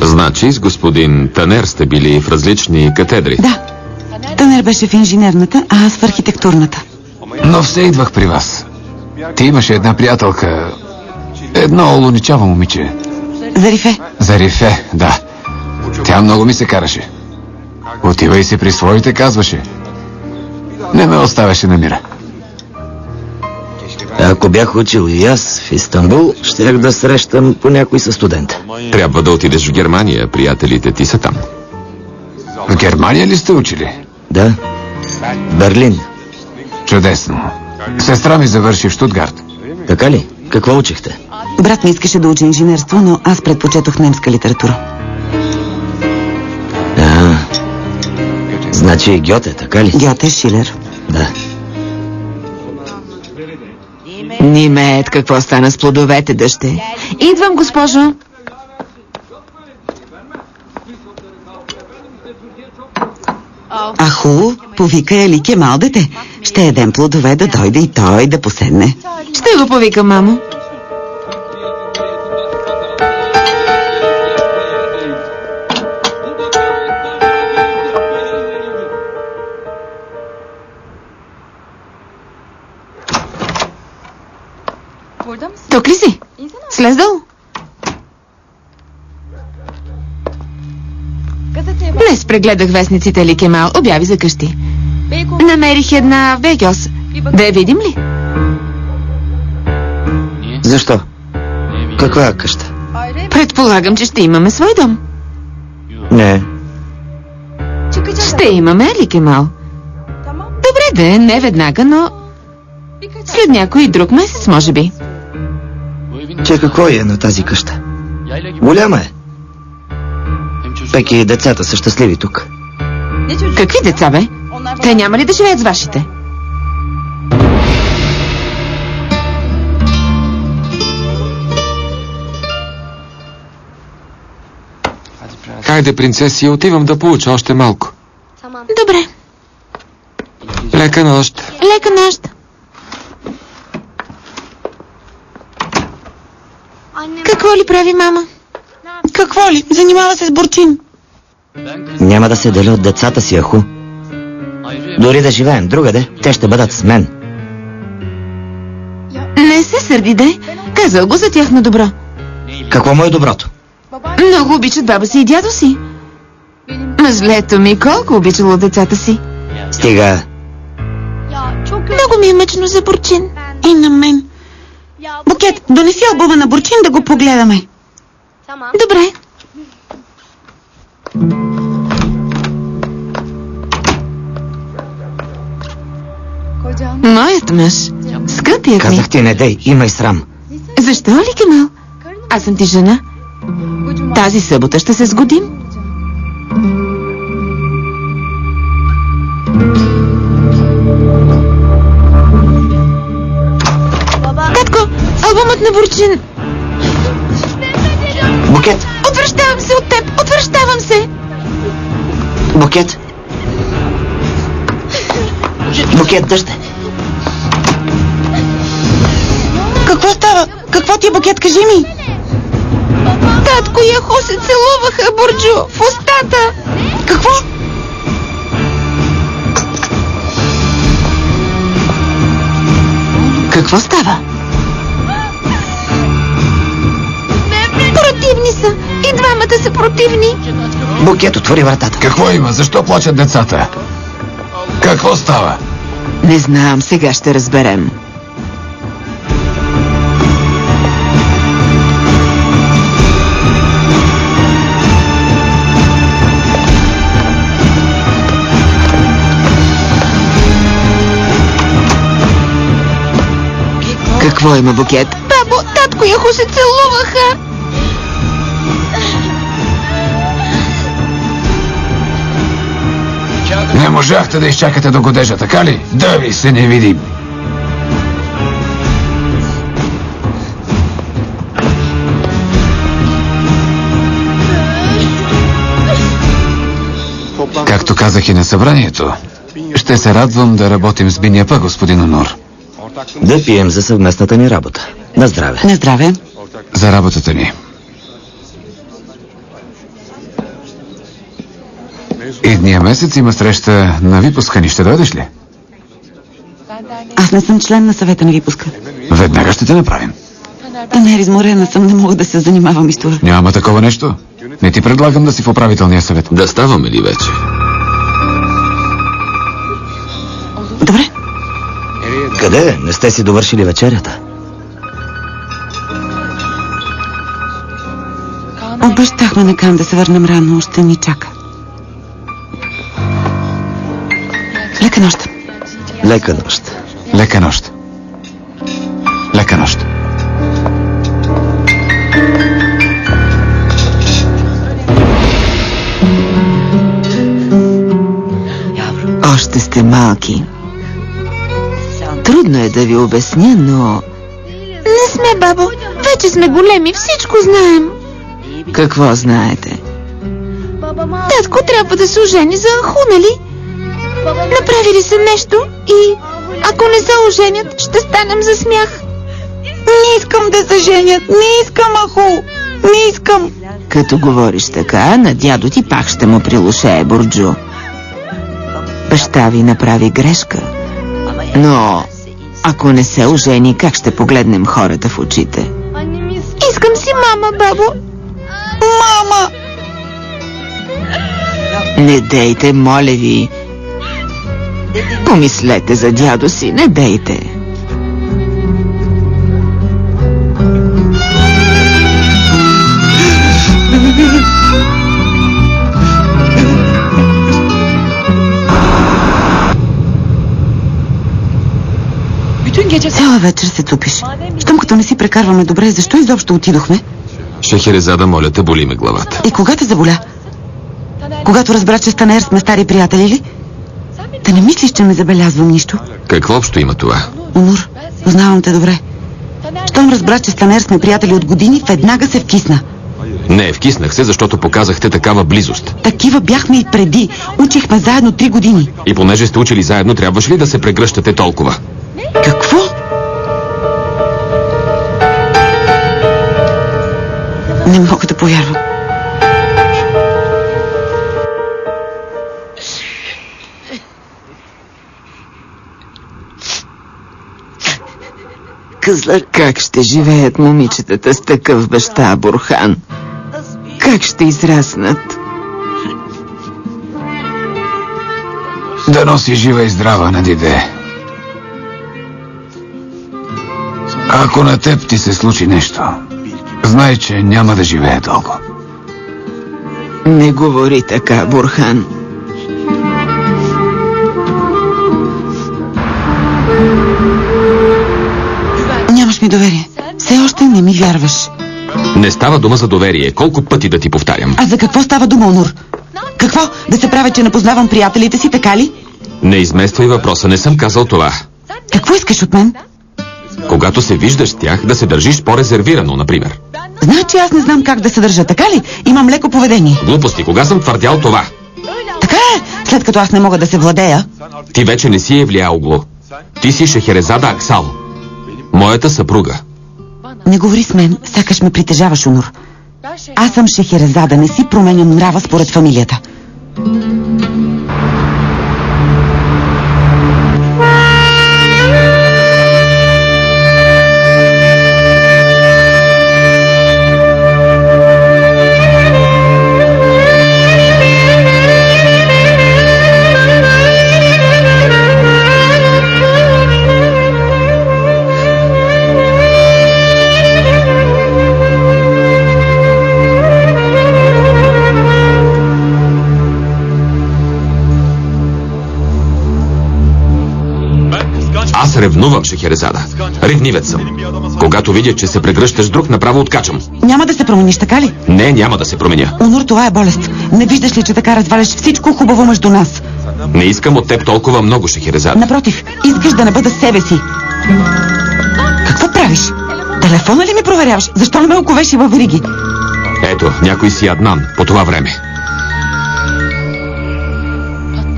Значи с господин Танер сте били в различни катедри? Да. Танер беше в инженерната, а аз в архитектурната. Но все идвах при вас. Ти имаше една приятелка, едно олуничаво момиче. Зарифе. Зарифе, да. Тя много ми се караше. Отивай си при своите, казваше. Не ме оставяше на мира. Ако бях учил и аз в Истанбул, щях да срещам по някой със студент. Трябва да отидеш в Германия, приятелите ти са там. В Германия ли сте учили? Да, Берлин. Чудесно. Сестра ми завърши в Штутгарт. Така ли? Какво учихте? Брат ми искаше да учи инженерство, но аз предпочетох немска литература. Значи Гьоте, така ли? Гьоте, Шилер. Да. Нимет, какво стана с плодовете, дъще? Идвам, госпожо. Аху, повика Али Кемал, дете. Ще ядем плодове, да дойде и той да поседне. Ще го повикам, мамо. Тук ли си? Слез долу. Днес прегледах вестниците Али Кемал, обяви за къщи. Намерих една Вегьос. Да я видим ли? Защо? Каква къща? Предполагам, че ще имаме свой дом. Не. Ще имаме, Али Кемал. Добре де, не веднага, но след някой друг месец, може би. Че какво е на тази къща? Голяма е. Пек и децата са щастливи тук. Какви деца, бе? Те няма ли да живеят с вашите? Хайде, принцеси, отивам да получа още малко. Добре. Лека нощ. Лека нощ. Какво ли прави мама? Какво ли? Занимава се с бурчин. Няма да се деля от децата си, Аху. Дори да живеем другаде, те ще бъдат с мен. Не се сърди, де. Казал го за тяхно добро. Какво му е доброто? Много обичат баба си и дядо си. Мъжлето ми колко обичало децата си. Стига. Много ми е мъчно за бурчин. И на мен. Букет, донеси албума на бурчин да го погледаме. Добре. Моят мъж. Скъпият ми. Казах ти, не дей, имай срам. Защо ли, Кемал? Аз съм ти жена. Тази събота ще се сгодим. Татко, албумът на бурчин. Букет! Отвръщавам се от теб! Отвръщавам се! Букет! Букет, дъще! Какво става? Какво ти е, Букет, кажи ми? Татко и Аху се целуваха, Бурджо, в устата. Какво? Какво става? противни. Букет, отвори вратата. Какво има? Защо плачат децата? Какво става? Не знам, сега ще разберем. Какво има, Букет? Бабо, татко и Яхо се целуваха. Не можахте да изчакате до годежа, така ли? Да ви се не видим. Както казах и на събранието, ще се радвам да работим с Биняпа, господин Онур. Да пием за съвместната ни работа. На здраве. На здраве. За работата ни. Идния месец има среща на Випуска ни. Ще дойдеш ли? Аз не съм член на съвета на Випуска. Веднага ще те направим. Танер, изморена съм, не мога да се занимавам и с това. Няма такова нещо. Не ти предлагам да си в управителния съвет. Да ставаме ли вече? Добре. Къде? Не сте си довършили вечерята? Обещахме на Кан да се върнем рано, ще ни чака. Лека нощ. Лека нощ. Лека нощ. Лека нощ. Още сте малки. Трудно е да ви обясня, но... Не сме, бабо. Вече сме големи, всичко знаем. Какво знаете? Татко трябва да се ожени за Аху, нали? Направили се нещо и ако не се оженят, ще станем за смях. Не искам да се женят, не искам, Аху, не искам. Като говориш така, на дядо ти пак ще му прилушее, Бурджу. Баща ви направи грешка, но ако не се ожени, как ще погледнем хората в очите? Искам си мама, бабо. Мама! Не дейте, моля ви. Помислете за дядо си, не дейте. Цяла вечер се тупиш. Щом като не си прекарваме добре, защо изобщо отидохме? Шехерезада, моля те, боли ме главата. И кога те заболя? Когато разбра, че с Танер сме стари приятели ли? Да не мислиш, че не забелязвам нищо? Какво общо има това? Онур, познавам те добре. Щом разбра, че с Танер сме приятели от години, веднага се вкисна. Не, вкиснах се, защото показахте такава близост. Такива бяхме и преди. Учихме заедно 3 години. И понеже сте учили заедно, трябваше ли да се прегръщате толкова? Какво? Не мога да повярвам. Къзлар, как ще живеят момичетата с такъв баща, Бурхан? Как ще израснат? Да носи жива и здрава, Надиде. Ако на теб ти се случи нещо, знай, че няма да живее дълго. Не говори така, Бурхан. Нямаш ми доверие. Все още не ми вярваш. Не става дума за доверие. Колко пъти да ти повтарям? А за какво става дума, Онур? Какво? Да се правя, че не познавам приятелите си, така ли? Не измествай въпроса, не съм казал това. Какво искаш от мен? Когато се виждаш с тях, да се държиш по-резервирано, например. Значи аз не знам как да се държа, така ли? Имам леко поведение. Глупости, кога съм твърдял това? Така е, след като аз не мога да се владея. Ти вече не си Евлияоглу. Ти си Шехерезада Аксал. Моята съпруга. Не говори с мен, сякаш ме притежаваш, Онур. Аз съм Шехерезада, не си променям нрава според фамилията. Аз ревнувам, Шехерезада. Ревнивец съм. Когато видя, че се прегръщаш друг, направо откачам. Няма да се промениш, така ли? Не, няма да се променя. Онур, това е болест. Не виждаш ли, че така разваляш всичко хубаво между нас? Не искам от теб толкова много, Шехерезада. Напротив, искаш да не бъда себе си. Какво правиш? Телефона ли ми проверяваш? Защо не ме оковеш и във вериги? Ето, някой си Аднан по това време.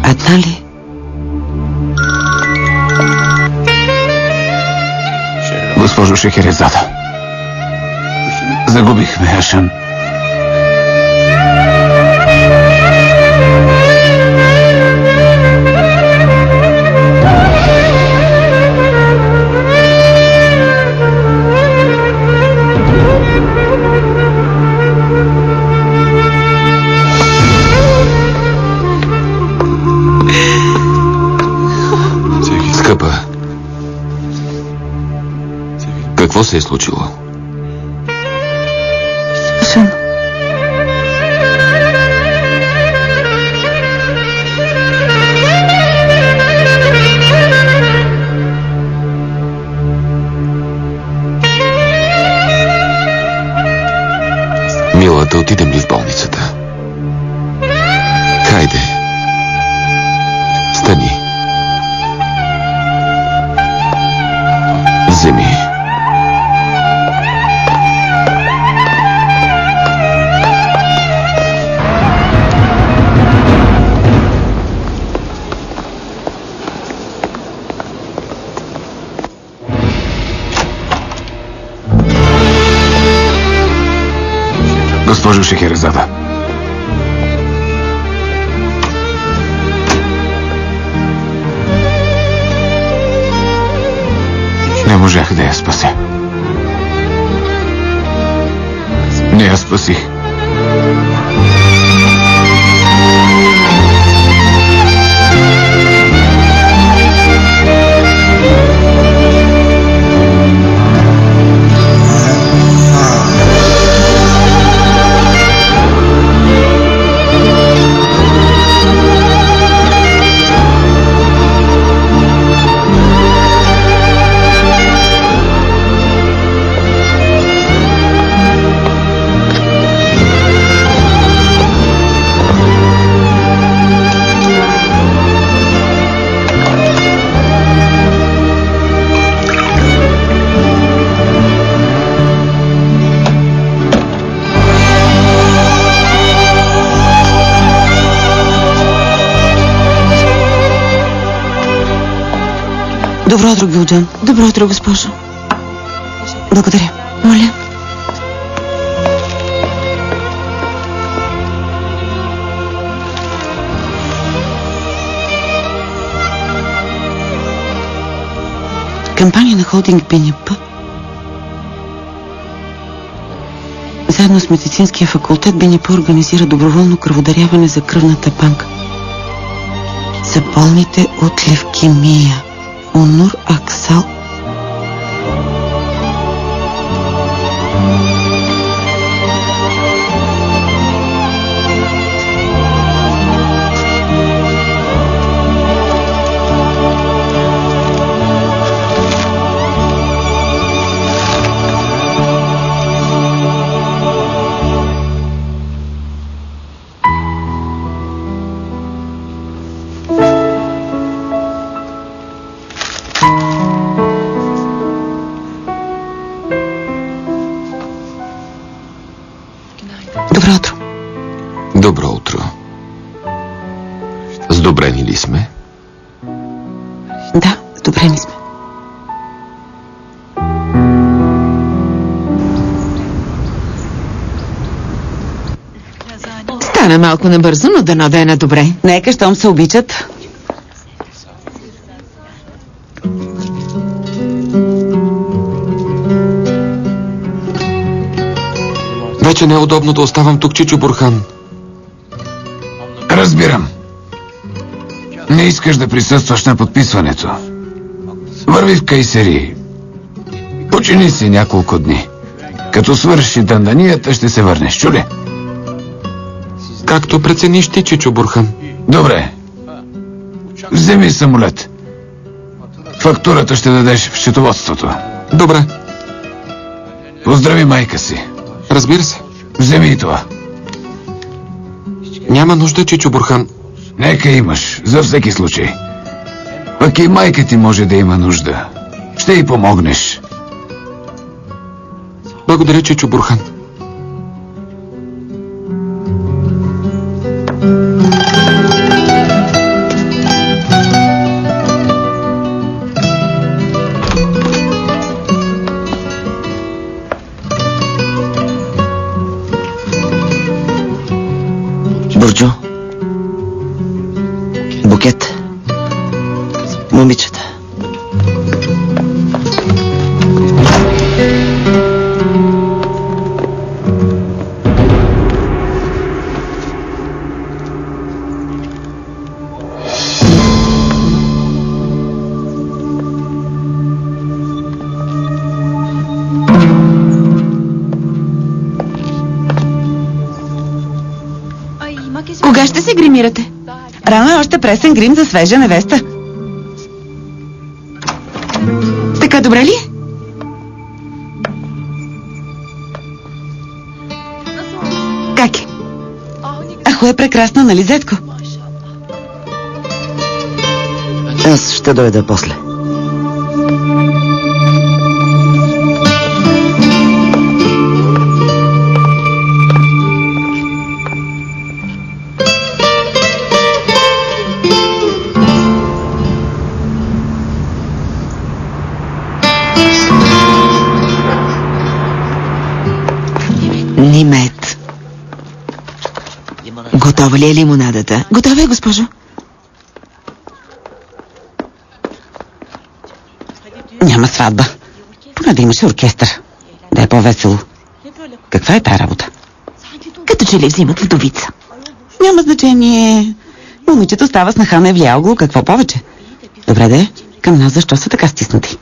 Аднан ли? Госпожо Шехерезада, загубихме Ашан. Скъпа, какво се е случило? Ашан. Мила, да отидем ли в болницата? Хайде. Стани. Вземи. Госпожо Шехерезада. Не можах да я спася. Не я спасих. Добро утро, Гюлджан. Добро утро, госпожо. Благодаря. Моля. Кампания на холдинг БНП заедно с медицинския факултет БНП организира доброволно кръводаряване за кръвната банка за болните от левкемия. Онур Аксал. Добро утро. Добро утро. Сдобрени ли сме? Да, сдобрени сме. Стана малко набързо, но дано да е на добре. Нека, щом се обичат. Вече не е удобно да оставам тук, Чичо Бурхан. Разбирам. Не искаш да присъстваш на подписването. Върви в Кайсери. Почини си няколко дни. Като свърши данданията, ще се върнеш. Чули? Както прецениш ти, Чичо Бурхан. Добре. Вземи самолет. Фактурата ще дадеш в счетоводството. Добре. Поздрави майка си. Разбира се. Вземи и това. Няма нужда, Чичо Бурхан. Нека имаш, за всеки случай. Пък и майка ти може да има нужда. Ще й помогнеш. Благодаря, Чичо Бурхан. Бурджо. Букет. Момичета. Кога ще се гримирате? Рано е още пресен грим за свежа невеста. Така добре ли е? Как е? Ахо е прекрасно, нали, Зетко? Аз ще дойда после. Нимет. Готова ли е лимонадата? Готова е, госпожо. Няма сватба. Поне да имаше оркестър. Да е по-весело. Каква е тая работа? Като че ли взимат вдовица. Няма значение. Момичето става снаха на Евлияогло. Какво повече? Добре де, към нас защо са така стиснати?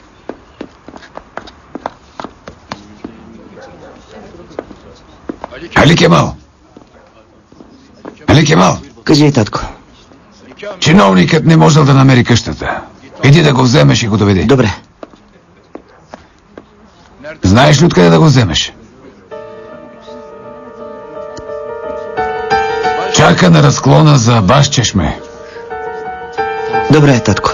Али Кемал! Али Кемал! Кажи, татко. Чиновникът не можел да намери къщата. Иди да го вземеш и го доведи. Добре. Знаеш ли откъде да го вземеш? Чака на разклона за Баш Чешме. Добре, татко.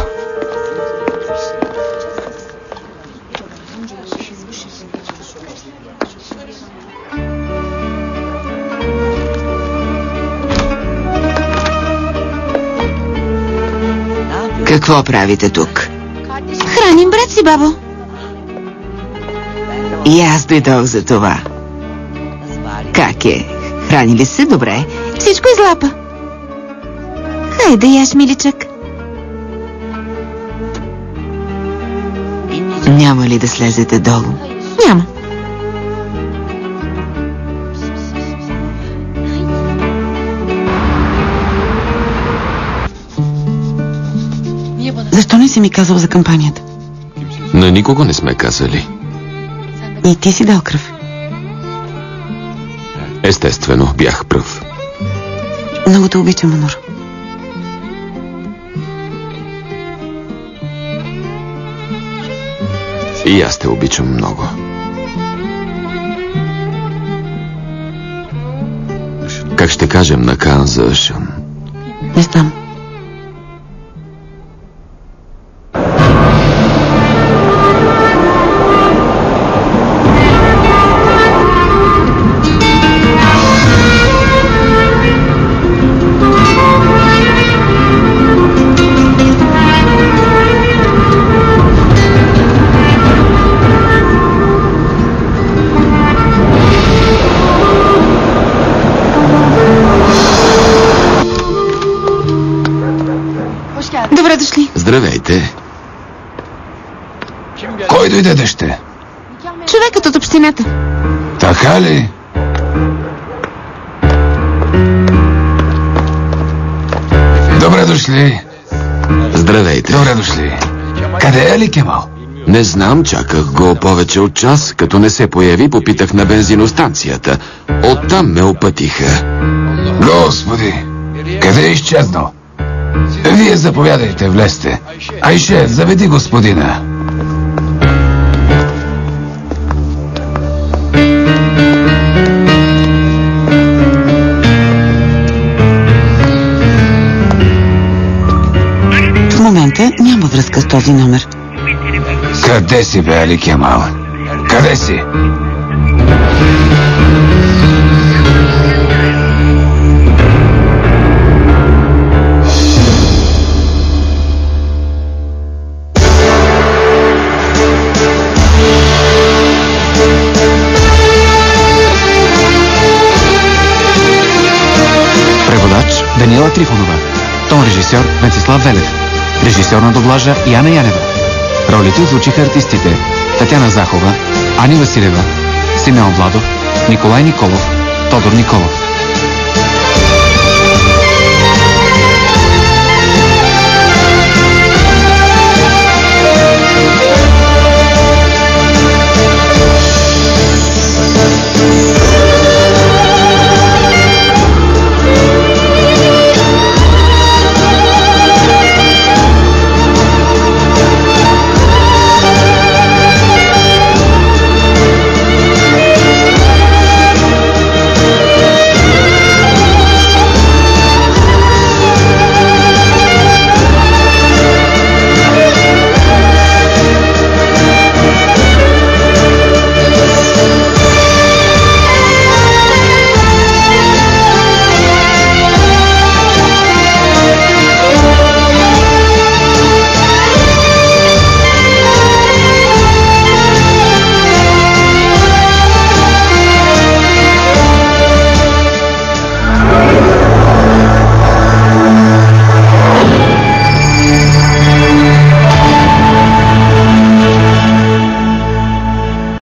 Какво правите тук? Храним брат си, бабо. И аз дойдох за това. Как е? Храни ли се добре? Всичко излапа. Хайде, яш, миличък. Няма ли да слезете долу? Няма. Защо не си ми казал за кампанията? На никого не сме казали. И ти си дал кръв. Естествено, бях пръв. Много те обичам, Онор. И аз те обичам много. Как ще кажем на Каан за Шън? Не знам. Добре дошли. Здравейте. Кой дойде, деще? Човекът от общината. Така ли? Добре дошли. Здравейте. Добре дошли. Къде е ли Кемал? Не знам, чаках го повече от час. Като не се появи, попитах на бензиностанцията. Оттам ме опътиха. Господи, къде е изчезнал? Вие заповядайте, влезте. Айше, заведи господина. В момента няма връзка с този номер. Къде си, бе, Али Кемал? Къде си? Преводач Даниела Трифонова. Тон режисьор Венцислав Велев. Режисьор на доблажа Яна Янева. Ролите озвучиха артистите Татяна Захова, Ани Василева, Симеон Владов, Николай Николов, Тодор Николов.